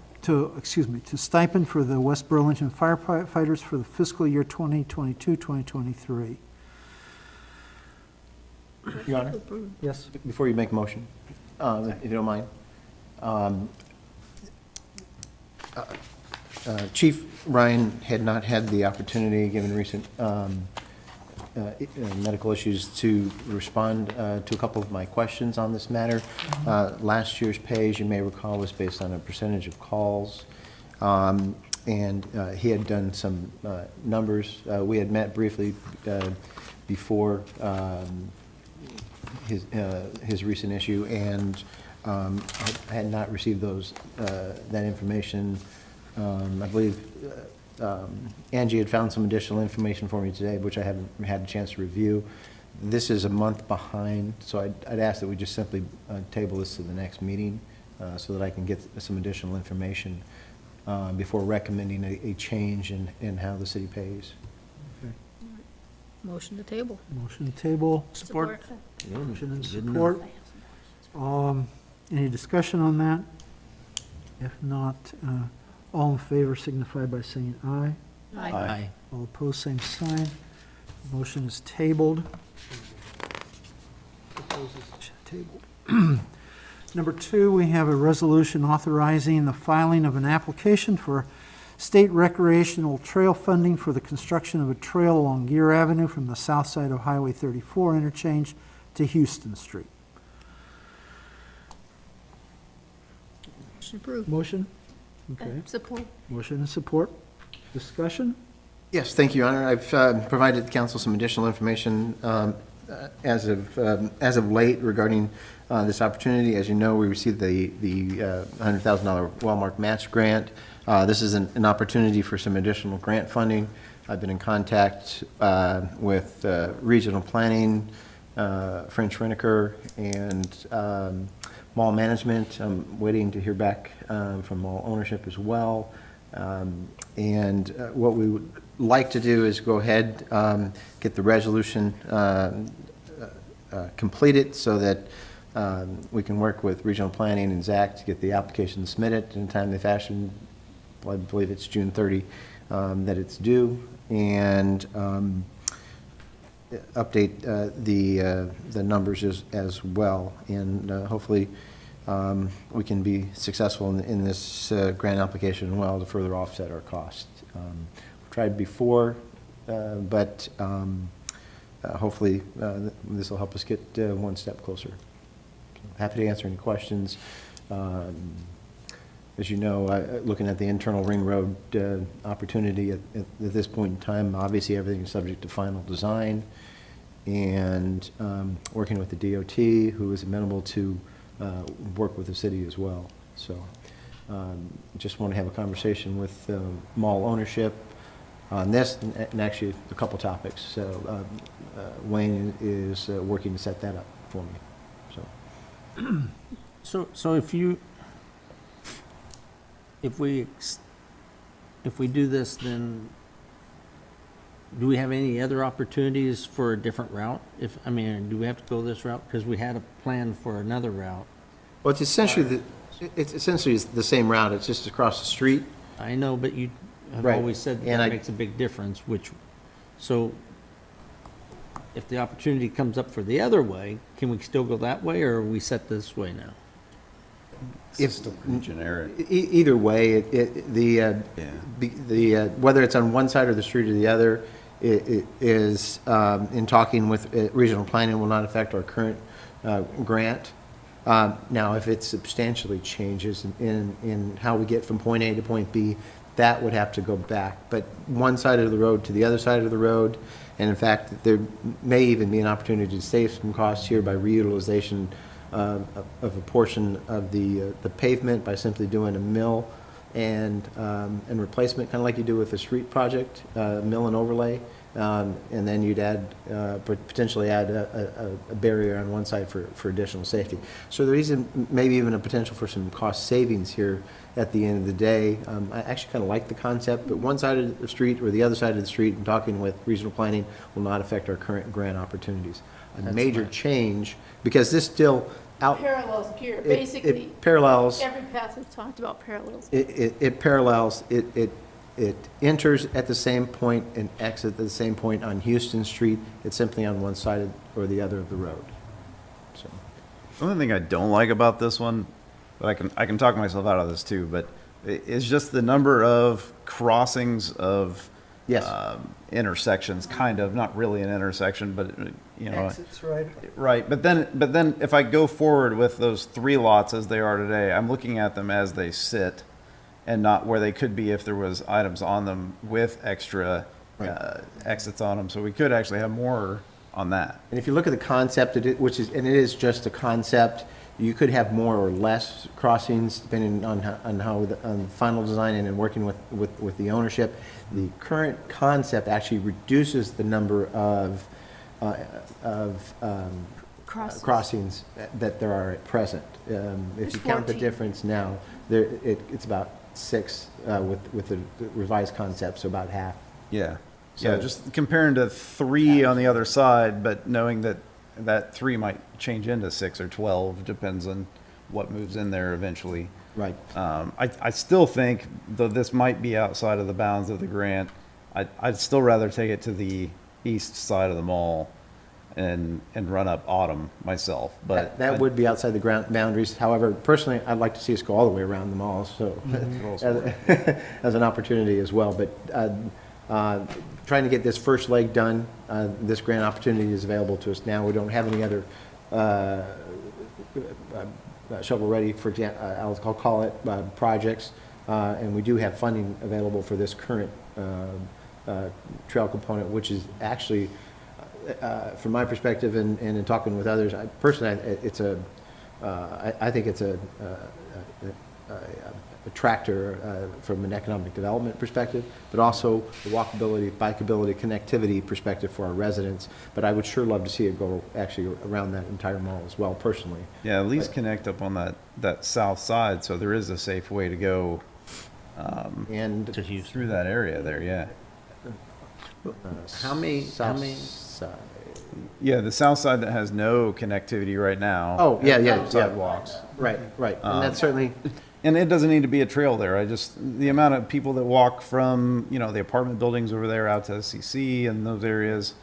for the West Burlington firefighters for the fiscal year 2022-2023. Your Honor, Yes? before you make a motion, if you don't mind. Chief Ryan had not had the opportunity, given recent medical issues, to respond to a couple of my questions on this matter. Last year's pay, as you may recall, was based on a percentage of calls. And he had done some numbers. We had met briefly before his recent issue, and I had not received that information. I believe Angie had found some additional information for me today, which I haven't had a chance to review. This is a month behind, so I'd ask that we just simply table this to the next meeting so that I can get some additional information before recommending a change in how the city pays. Okay. Motion to table. Motion to table. Support. Motion and support. Any discussion on that? If not, all in favor signify by saying aye. Aye. All opposed, same sign. Motion is tabled. Number 2, we have a resolution authorizing the filing of an application for state recreational trail funding for the construction of a trail along Gear Avenue from the south side of Highway 34 interchange to Houston Street. Motion approved. Motion? Okay. Support. Motion and support. Discussion? Yes, thank you, Your Honor. I've provided the council some additional information as of late regarding this opportunity. As you know, we received the $100,000 Wellmark match grant. This is an opportunity for some additional grant funding. I've been in contact with regional planning, French Reniker, and mall management. I'm waiting to hear back from mall ownership as well. And what we would like to do is go ahead, get the resolution completed so that we can work with regional planning and Zach to get the application submitted in a timely fashion. I believe it's June 30 that it's due, and update the numbers as well, and hopefully we can be successful in this grant application as well to further offset our costs. We've tried before, but hopefully this will help us get one step closer. Happy to answer any questions. As you know, looking at the internal ring road opportunity at this point in time, obviously everything is subject to final design, and working with the DOT, who is amenable to work with the city as well. So just want to have a conversation with mall ownership on this, and actually a couple topics. So Wayne is working to set that up for me. So So if we do this, then do we have any other opportunities for a different route? Do we have to go this route? Because we had a plan for another route. well, it's essentially the same route. It's just across the street. I know, but you have Right. always said And that I- makes a big difference, so if the opportunity comes up for the other way, can we still go that way, or are we set this way now? It's still pretty generic. Either way, whether it's on one side of the street or the other, it is, in talking with regional planning, will not affect our current grant. Now, if it substantially changes in how we get from point A to point B, that would have to go back. But one side of the road to the other side of the road, and in fact, there may even be an opportunity to save some costs here by reutilization of a portion of the pavement by simply doing a mill and replacement, kind of like you do with a street project, mill and overlay. And then you'd potentially add a barrier on one side for additional safety. So there is maybe even a potential for some cost savings here at the end of the day. I actually kind of like the concept, but one side of the street or the other side of the street, and talking with regional planning, will not affect our current grant opportunities. A major change, because this still Parallels here, basically. It parallels. Every path we've talked about parallels. It parallels, it enters at the same point and exits at the same point on Houston Street. It's simply on one side or the other of the road. So, The only thing I don't like about this one, but I can talk myself out of this too, but it's just the number of crossings of yes, intersections, kind of, not really an intersection, but Exits, right? right. But then if I go forward with those 3 lots as they are today, I'm looking at them as they sit, and not where they could be if there was items on them with extra exits on them. So we could actually have more on that. and if you look at the concept, and it is just a concept, you could have more or less crossings depending on the final design and in working with the ownership. The current concept actually reduces the number of crossings that there are at present. If you count the 14. difference now, it's about 6 with the revised concept, so about half. Yeah. So- Yeah, just comparing to 3 on the other side, but knowing that 3 might change into 6 or 12, depends on what moves in there eventually. Right. I still think, though this might be outside of the bounds of the grant, I'd still rather take it to the east side of the mall and run up Autumn myself, but. That would be outside the ground boundaries. However, personally, I'd like to see us go all the way around the mall, so as an opportunity as well. But trying to get this first leg done, this grant opportunity is available to us now. We don't have any other shovel-ready, for example, I'll call it, projects. And we do have funding available for this current trail component, which is actually, from my perspective and in talking with others, I think it's a tractor from an economic development perspective, but also the walkability, bikeability, connectivity perspective for our residents. But I would sure love to see it go actually around that entire mall as well, personally. Yeah, at least connect up on that south side, so there is a safe way to go And through that area there, yeah. How many- side. Yeah, the south side that has no connectivity right now. Oh, yeah. Sidewalks. Right. And that's certainly, And it doesn't need to be a trail there. The amount of people that walk from, the apartment buildings over there out to SCC and those areas,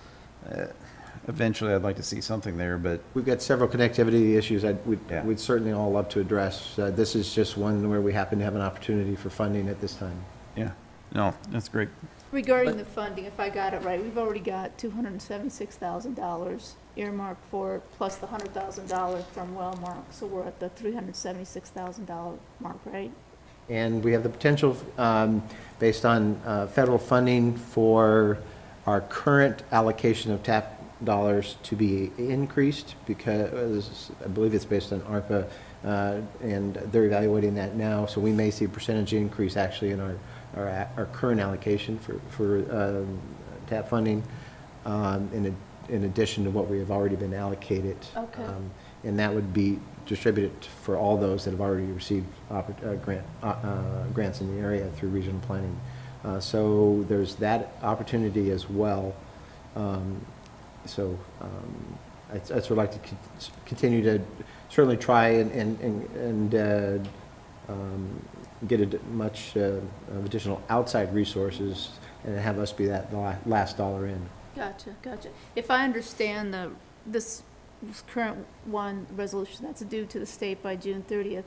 eventually I'd like to see something there, but we've got several connectivity issues Yeah. we'd certainly all love to address. This is just one where we happen to have an opportunity for funding at this time. yeah, no, that's great. Regarding the funding, if I got it right, we've already got $276,000 earmarked for it, plus the $100,000 from Wellmark, so we're at the $376,000 mark, right? And we have the potential, based on federal funding, for our current allocation of TAP dollars to be increased, because I believe it's based on ARPA and they're evaluating that now, so we may see a percentage increase actually in our current allocation for TAP funding, in addition to what we have already been allocated. Okay. And that would be distributed for all those that have already received grants in the area through regional planning. So there's that opportunity as well. I'd sort of like to continue to certainly try and get much additional outside resources and have us be that last dollar in. Gotcha. If I understand this current resolution that's due to the state by June 30th,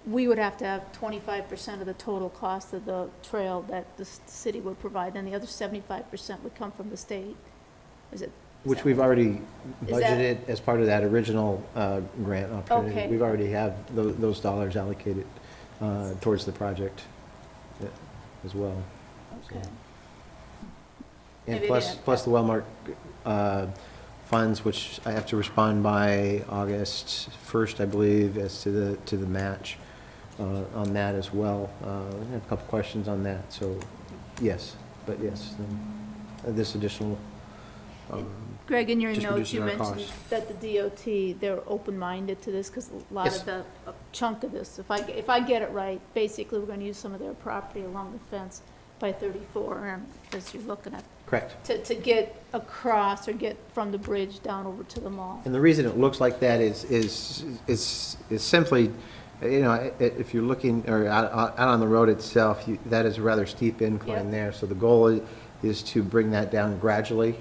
we would have to have 25% of the total cost of the trail that the city would provide, and the other 75% would come from the state. Is it? Which we've already Is that- budgeted as part of that original grant opportunity. Okay. We've already have those dollars allocated towards the project as well. Okay. And Maybe plus the Wellmark funds, which I have to respond by August 1st, I believe, as to the match on that as well. I have a couple questions on that, so yes, this additional. Greg, in your Just notes, you reducing our mentioned costs. that the DOT, they're open-minded to this, because a lot Yes. of a chunk of this, if I get it right, basically, we're gonna use some of their property along the fence by 34, as you're looking at, Correct. to get across or get from the bridge down over to the mall. And the reason it looks like that is simply, if you're looking, or out on the road itself, that is a rather steep incline Yep. there. So the goal is to bring that down gradually,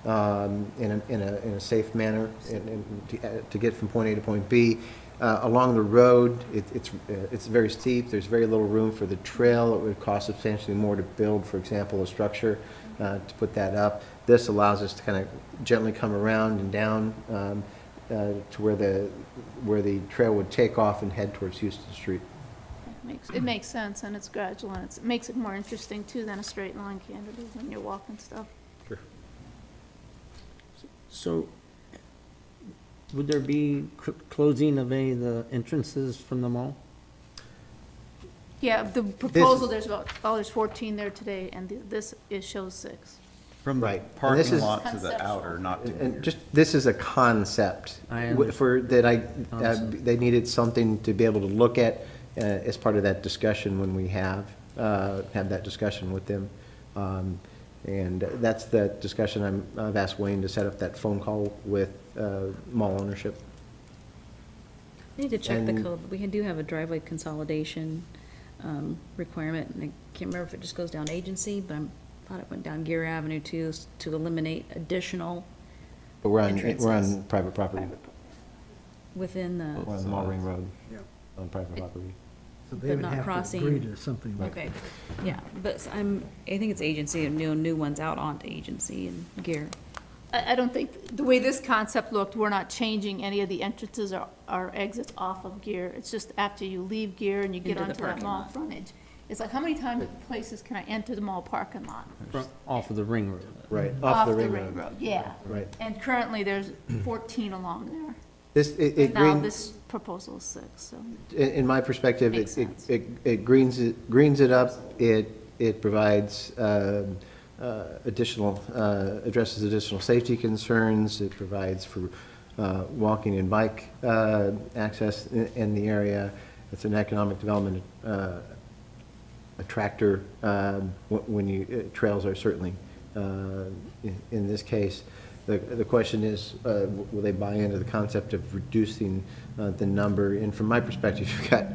in a safe manner, and to get from point A to point B. Along the road, it's very steep. There's very little room for the trail. It would cost substantially more to build, for example, a structure to put that up. This allows us to kind of gently come around and down to where the trail would take off and head towards Houston Street. It makes sense, and it's gradual, and it makes it more interesting, too, than a straight line, candidly, when you're walking stuff. Sure. So, would there be closing of any of the entrances from the mall? Yeah, the proposal, there's 14 there today, and it shows 6. From the Right. And this parking is- lot to the Conceptual. outer, not to And here. just, this is a concept. I They needed something to be able to look at as part of that discussion when we have that discussion with them. And that's the discussion I've asked Wayne to set up that phone call with mall ownership. I need to check the And- code, but we do have a driveway consolidation requirement, and I can't remember if it just goes down agency, but I thought it went down Gear Avenue too, to eliminate additional But we're on Entrances. private property. within the, We're on the Mall Ring Road, Yep. on private property. So they But would not have to crossing- agree to something like okay, yeah, but I think it's agency, and new ones out onto agency and Gear. I don't think, the way this concept looked, we're not changing any of the entrances or exits off of Gear. It's just after you leave Gear and you get Into the onto that parking mall lot. frontage. It's like, how many places can I enter the mall parking lot? Off of the ring road. Right, off the Ring Road. Yeah. Right. And currently, there's 14 along there. It Now, green, this proposal is 6, so. in my perspective, Makes sense. it greens it up. It provides addresses additional safety concerns. It provides for walking and bike access in the area. It's an economic development attractor. Trails are certainly in this case. The question is, will they buy into the concept of reducing the number? And from my perspective, you've got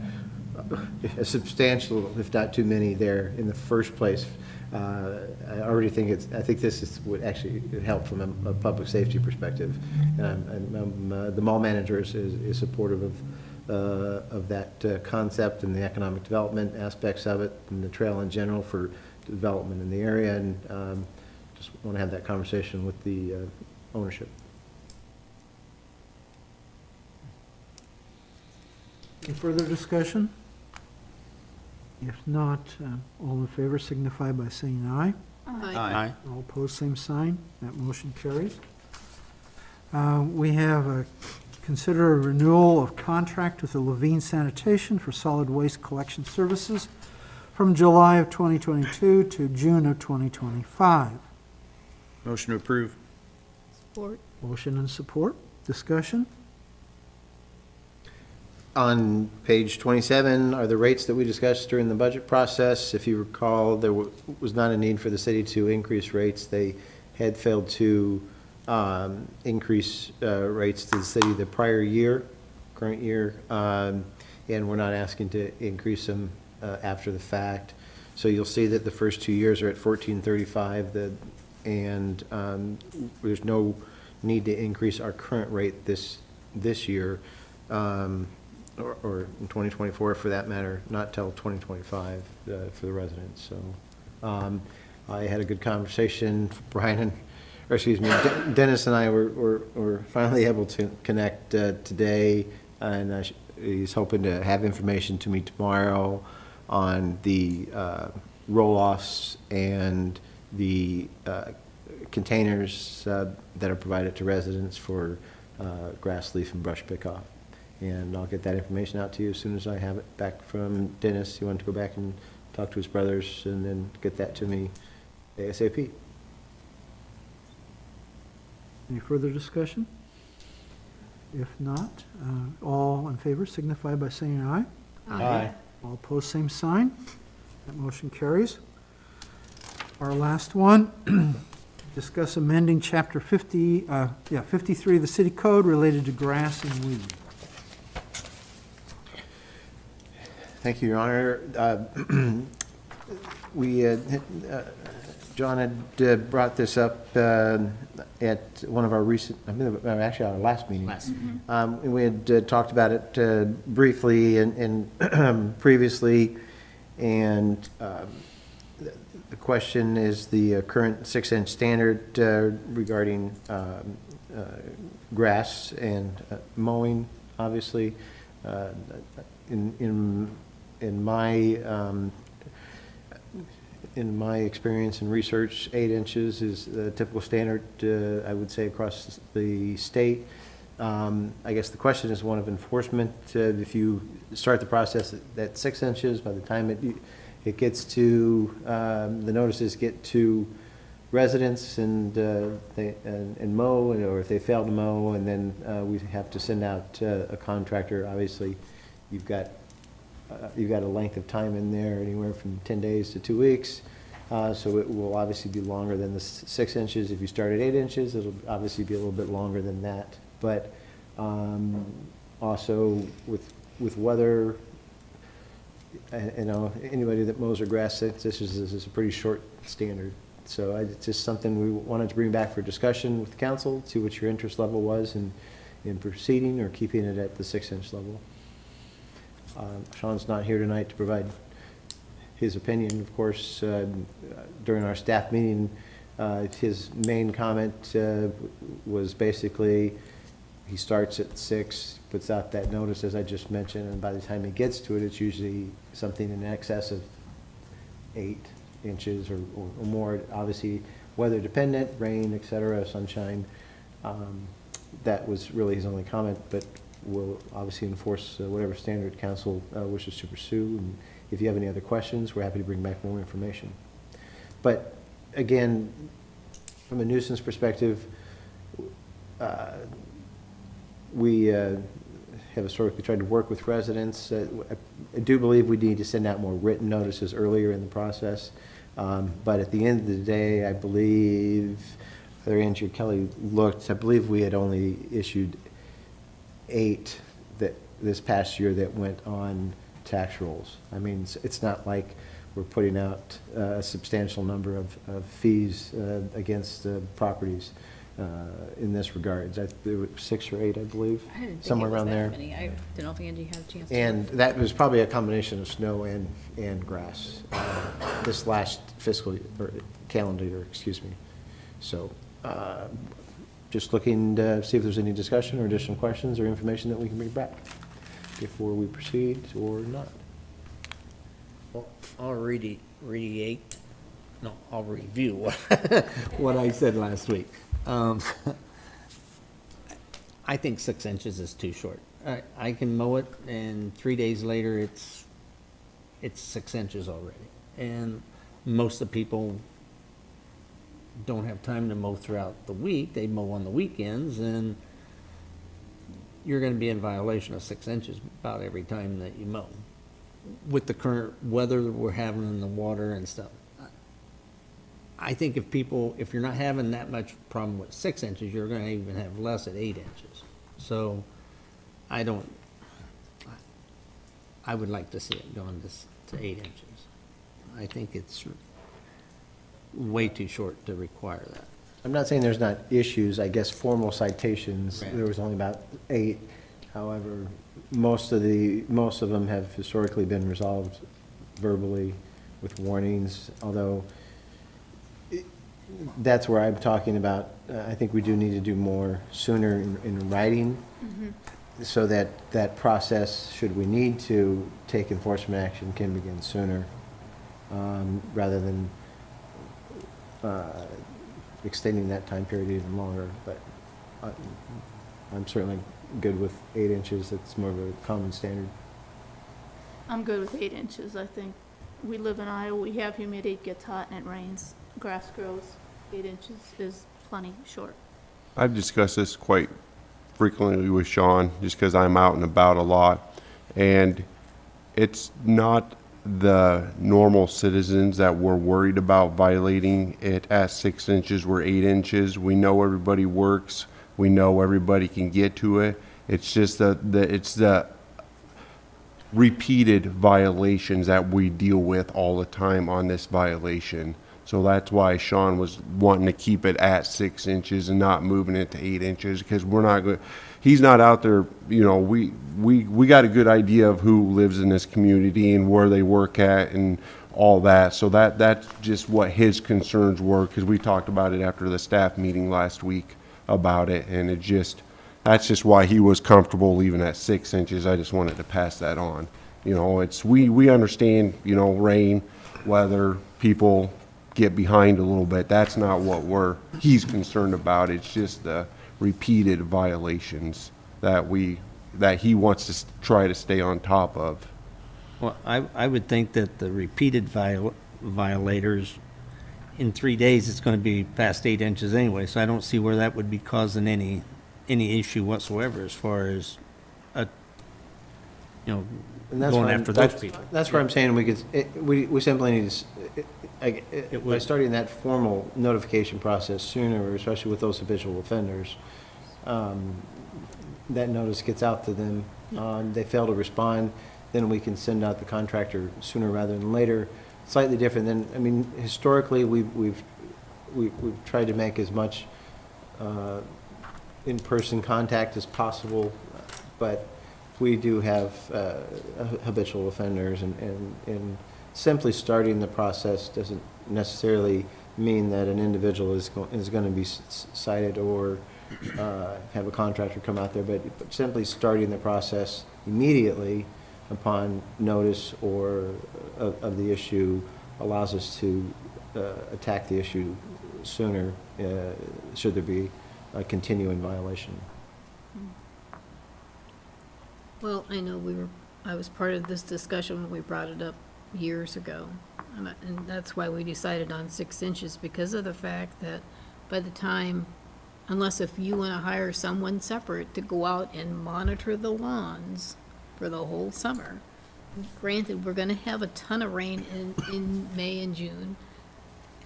a substantial, if not too many there in the first place. I think this would actually help from a public safety perspective. The mall manager is supportive of that concept and the economic development aspects of it, and the trail in general for development in the area, and just want to have that conversation with the ownership. Any further discussion? If not, all in favor signify by saying aye. Aye. All opposed, same sign. That motion carries. We have a consider a renewal of contract with the Levine Sanitation for solid waste collection services from July of 2022 to June of 2025. Motion to approve. Support. Motion and support. Discussion? On page 27 are the rates that we discussed during the budget process. If you recall, there was not a need for the city to increase rates. They had failed to increase rates to the city the prior year, current year, and we're not asking to increase them after the fact. So you'll see that the first 2 years are at $14.35, and there's no need to increase our current rate this year. Or in 2024 for that matter, not till 2025 for the residents. So I had a good conversation. Dennis and I were finally able to connect today, and he's hoping to have information to me tomorrow on the roll-offs and the containers that are provided to residents for grass, leaf, and brush pickoff. And I'll get that information out to you as soon as I have it back from Dennis. He wanted to go back and talk to his brothers and then get that to me ASAP. Any further discussion? If not, all in favor signify by saying aye. Aye. All opposed, same sign. That motion carries. Our last one, discuss amending Chapter 53 of the City Code related to grass and weed. Thank you, Your Honor. John had brought this up at one of our recent, actually our last meeting. We had talked about it briefly and previously, and the question is the current 6-inch standard regarding grass and mowing, obviously. In my experience and research, 8 inches is the typical standard, I would say, across the state. I guess the question is one of enforcement. If you start the process at 6 inches, by the time it gets to, the notices get to residents and mow, or if they fail to mow, and then we have to send out a contractor. Obviously, you've got a length of time in there, anywhere from 10 days to 2 weeks. So it will obviously be longer than the 6 inches. If you start at 8 inches, it'll obviously be a little bit longer than that. But also with weather, anybody that mows their grass, this is a pretty short standard. So it's just something we wanted to bring back for discussion with the council, see what your interest level was in proceeding or keeping it at the 6-inch level. Sean's not here tonight to provide his opinion. Of course, during our staff meeting, his main comment was basically he starts at 6, puts out that notice, as I just mentioned, and by the time he gets to it, it's usually something in excess of 8 inches or more. Obviously, weather dependent, rain, etc., sunshine. That was really his only comment, but we'll obviously enforce whatever standard council wishes to pursue. And if you have any other questions, we're happy to bring back more information. But again, from a nuisance perspective, we have historically tried to work with residents. I do believe we need to send out more written notices earlier in the process. But at the end of the day, I believe, Andrew Kelly looked, I believe we had only issued 8 this past year that went on tax rolls. I mean, it's not like we're putting out a substantial number of fees against properties in this regard. There were 6 or 8, I believe, I didn't think somewhere it was around that there. many. I don't think Angie had a chance to. And that was probably a combination of snow and grass this last fiscal year, or calendar year, excuse me. So just looking to see if there's any discussion or additional questions or information that we can bring back before we proceed or not. Well, I'll I'll review what I said last week. I I think 6 inches is too short. I can mow it, and 3 days later, it's 6 inches already. And most of the people don't have time to mow throughout the week. They mow on the weekends, and you're gonna be in violation of 6 inches about every time that you mow. With the current weather that we're having in the water and stuff. I think if you're not having that much problem with 6 inches, you're gonna even have less at 8 inches. So, I would like to see it going to 8 inches. I think it's way too short to require that. I'm not saying there's not issues, I guess formal citations, Right. there was only about 8. However, most of them have historically been resolved verbally with warnings, although that's where I'm talking about, I think we do need to do more sooner in writing, so that that process, should we need to take enforcement action, can begin sooner, rather than extending that time period even longer. But I'm certainly good with 8 inches. It's more of a common standard. I'm good with 8 inches. I think we live in Iowa, we have humidity, it gets hot and it rains, grass grows. 8 inches is plenty short. I've discussed this quite frequently with Sean, just because I'm out and about a lot. And it's not the normal citizens that we're worried about violating it at 6 inches. We're 8 inches. We know everybody works. We know everybody can get to it. It's just it's the repeated violations that we deal with all the time on this violation. So that's why Sean was wanting to keep it at 6 inches and not moving it to 8 inches, because we're not good. He's not out there, you know, we got a good idea of who lives in this community and where they work at and all that. So that's just what his concerns were, because we talked about it after the staff meeting last week about it, and that's just why he was comfortable leaving at 6 inches. I just wanted to pass that on. You know, we understand, you know, rain, weather, people get behind a little bit. That's not what he's concerned about. It's just the repeated violations that he wants to try to stay on top of. Well, I would think that the repeated violators, in 3 days, it's gonna be past 8 inches anyway, so I don't see where that would be causing any issue whatsoever as far as, And that's going why after those people. That's where I'm saying we simply need to, by would. starting that formal notification process sooner, especially with those habitual offenders, that notice gets out to them. They fail to respond, then we can send out the contractor sooner rather than later. Slightly different than, I mean, historically, we've tried to make as much in-person contact as possible, but we do have habitual offenders, and simply starting the process doesn't necessarily mean that an individual is going to be cited or have a contractor come out there, but simply starting the process immediately upon notice of the issue allows us to attack the issue sooner, should there be a continuing violation. Well, I know I was part of this discussion when we brought it up years ago. And that's why we decided on 6 inches, because of the fact that by the time, unless if you want to hire someone separate to go out and monitor the lawns for the whole summer, granted, we're going to have a ton of rain in May and June,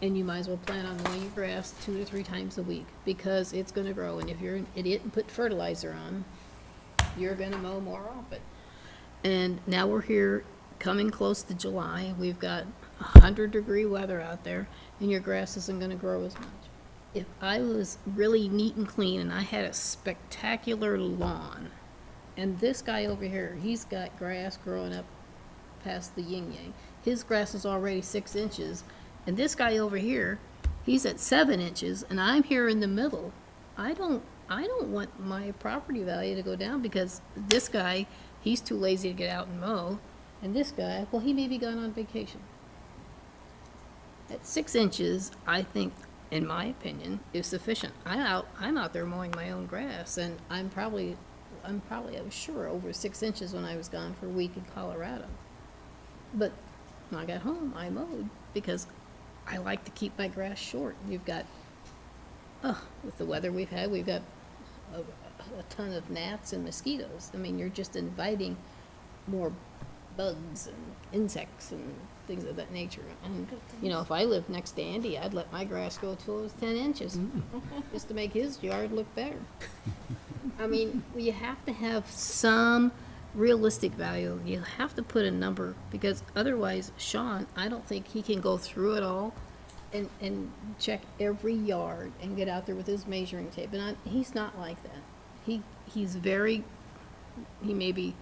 and you might as well plan on mowing your grass 2 to 3 times a week, because it's going to grow. And if you're an idiot and put fertilizer on, you're going to mow more often. And now we're here, coming close to July. We've got 100-degree weather out there, and your grass isn't going to grow as much. If I was really neat and clean and I had a spectacular lawn, and this guy over here, he's got grass growing up past the yin-yang. His grass is already 6 inches, and this guy over here, he's at 7 inches, and I'm here in the middle. I don't want my property value to go down because this guy, he's too lazy to get out and mow, and this guy, well, he may be gone on vacation. At 6 inches, I think, in my opinion, is sufficient. I'm out there mowing my own grass, and I'm sure over 6 inches when I was gone for a week in Colorado. But when I got home, I mowed because I like to keep my grass short. You've got, with the weather we've had, we've got a ton of gnats and mosquitoes. I mean, you're just inviting more bugs and insects and things of that nature. And, you know, if I lived next to Andy, I'd let my grass go till it was 10 inches, just to make his yard look better. I mean, you have to have some realistic value. You have to put a number, because otherwise, Sean, I don't think he can go through it all and check every yard and get out there with his measuring tape. And he's not like that. He may be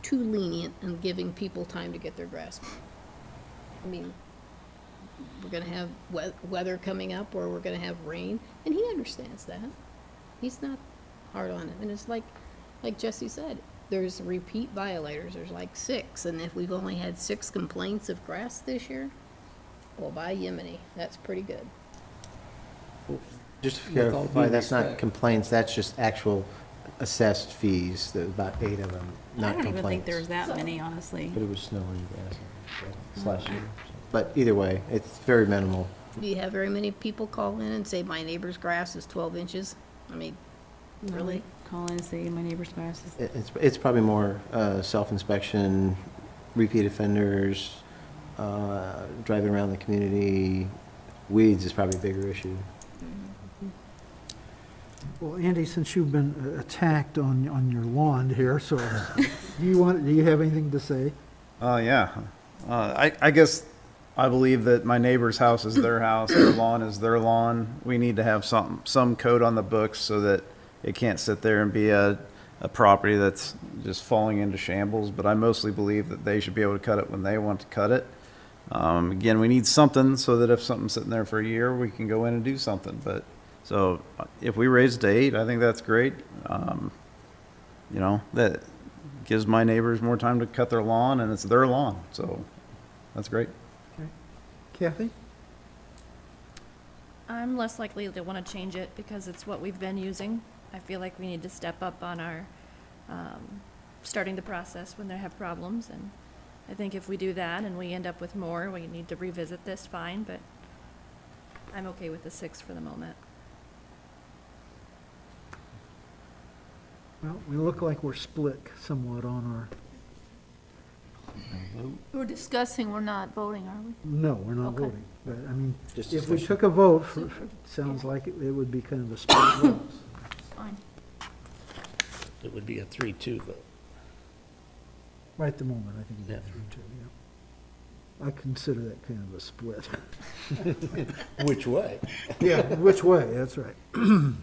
too lenient in giving people time to get their grass mowed. I mean, we're gonna have weather coming up, or we're gonna have rain, and he understands that. He's not hard on it. And it's like Jesse said, there's repeat violators. There's like 6, and if we've only had 6 complaints of grass this year, well, by Yemeni, that's pretty good. Just to With all clarify, due that's not respect. complaints, that's just actual assessed fees. There's about 8 of them, I not don't complaints. even think there's that many, honestly. But it was snowing grass last year. But either way, it's very minimal. Do you have very many people call in and say, my neighbor's grass is 12 inches? I mean, really? Call in and say my neighbor's grass is. It's probably more self-inspection, repeat offenders, driving around the community. Weeds is probably a bigger issue. Well, Andy, since you've been attacked on your lawn here, so do you have anything to say? Yeah. I guess I believe that my neighbor's house is their house, their lawn is their lawn. We need to have some code on the books so that it can't sit there and be a property that's just falling into shambles. But I mostly believe that they should be able to cut it when they want to cut it. Again, we need something so that if something's sitting there for a year, we can go in and do something. But so if we raise it to 8, I think that's great. You know, that gives my neighbors more time to cut their lawn, and it's their lawn. So that's great. Kathy? I'm less likely to want to change it because it's what we've been using. I feel like we need to step up on our starting the process when they have problems. And I think if we do that and we end up with more, we need to revisit this, fine, but I'm okay with the 6 for the moment. Well, we look like we're split somewhat on our, We're discussing, we're not voting, are we? no, we're not Okay. voting. But, I mean, Just if we discussion. took a vote, sounds like it would be kind of a split vote. Fine. It would be a 3-2 vote. Right at the moment, I think it's Yeah. 3-2, yeah. I consider that kind of a split. Which way? Yeah, which way, that's right. And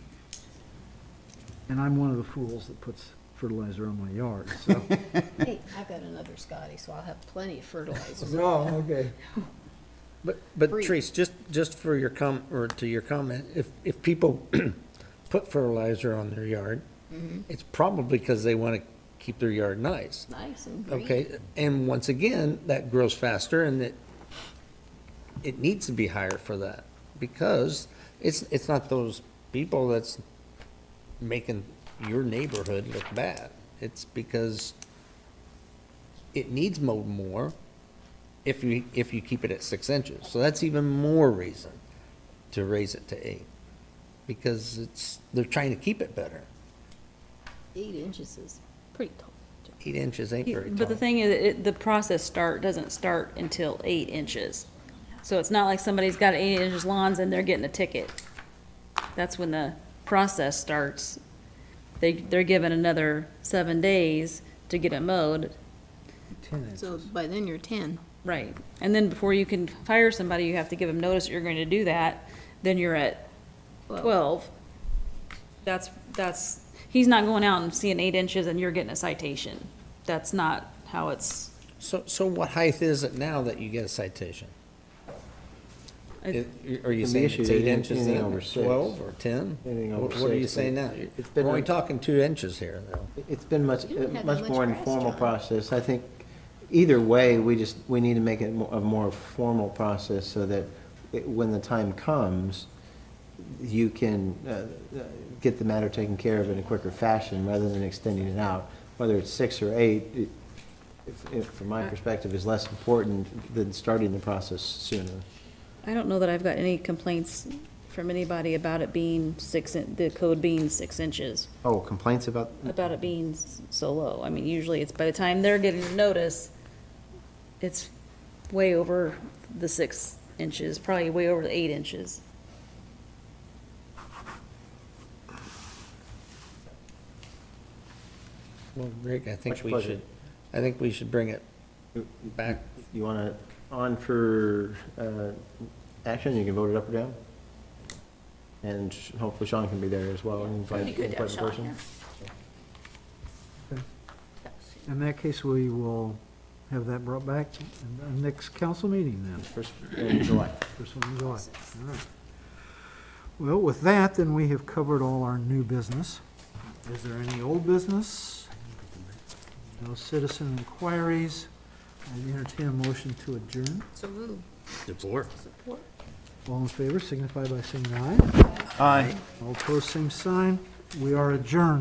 I'm one of the fools that puts fertilizer on my yard, so. Hey, I've got another Scotty, so I'll have plenty of fertilizer. Oh, okay. But Free. Treese, just for your to your comment, if people put fertilizer on their yard, it's probably because they want to keep their yard nice. Nice and green. Okay, and once again, that grows faster, and it needs to be higher for that, because it's not those people that's making your neighborhood look bad. It's because it needs mowed more if you keep it at 6 inches. So that's even more reason to raise it to 8, because they're trying to keep it better. 8 inches is pretty tall. 8 inches ain't very tall. But the thing is, the process doesn't start until 8 inches. So it's not like somebody's got 8 inches lawns and they're getting a ticket. That's when the process starts. They're given another 7 days to get it mowed. 10 inches. So by then you're 10. Right. And then before you can hire somebody, you have to give them notice that you're going to do that. Then you're at 12. That's, he's not going out and seeing 8 inches and you're getting a citation. That's not how it's. So what height is it now that you get a citation? Are you And the saying issue it's is 8 inches anything then, over or 6. 12, or 10? Anything over What are you 6, saying now? it's We're been only a- talking 2 inches here, though. It's been much, You don't have much that more much informal grass, John. process. I think either way, we need to make it a more formal process so that when the time comes, you can get the matter taken care of in a quicker fashion rather than extending it out. Whether it's 6 or 8, from my perspective, is less important than starting the process sooner. I don't know that I've got any complaints from anybody about it being the code being 6 inches, Oh, complaints about, about it being so low. I mean, usually it's by the time they're getting the notice, it's way over the 6 inches, probably way over the 8 inches. Well, Rick, I think Much pleasure. we should bring it back. you want it on for action, you can vote it up or down. And hopefully Sean can be there as well. and It'd be good to have invite the Sean person. here. In that case, we will have that brought back in the next council meeting then. First in July. First one in July. All right. Well, with that, then we have covered all our new business. Is there any old business? No citizen inquiries. I entertain a motion to adjourn. So moved. Support. All in favor, signify by saying aye. Aye. All opposed, same sign. We are adjourned.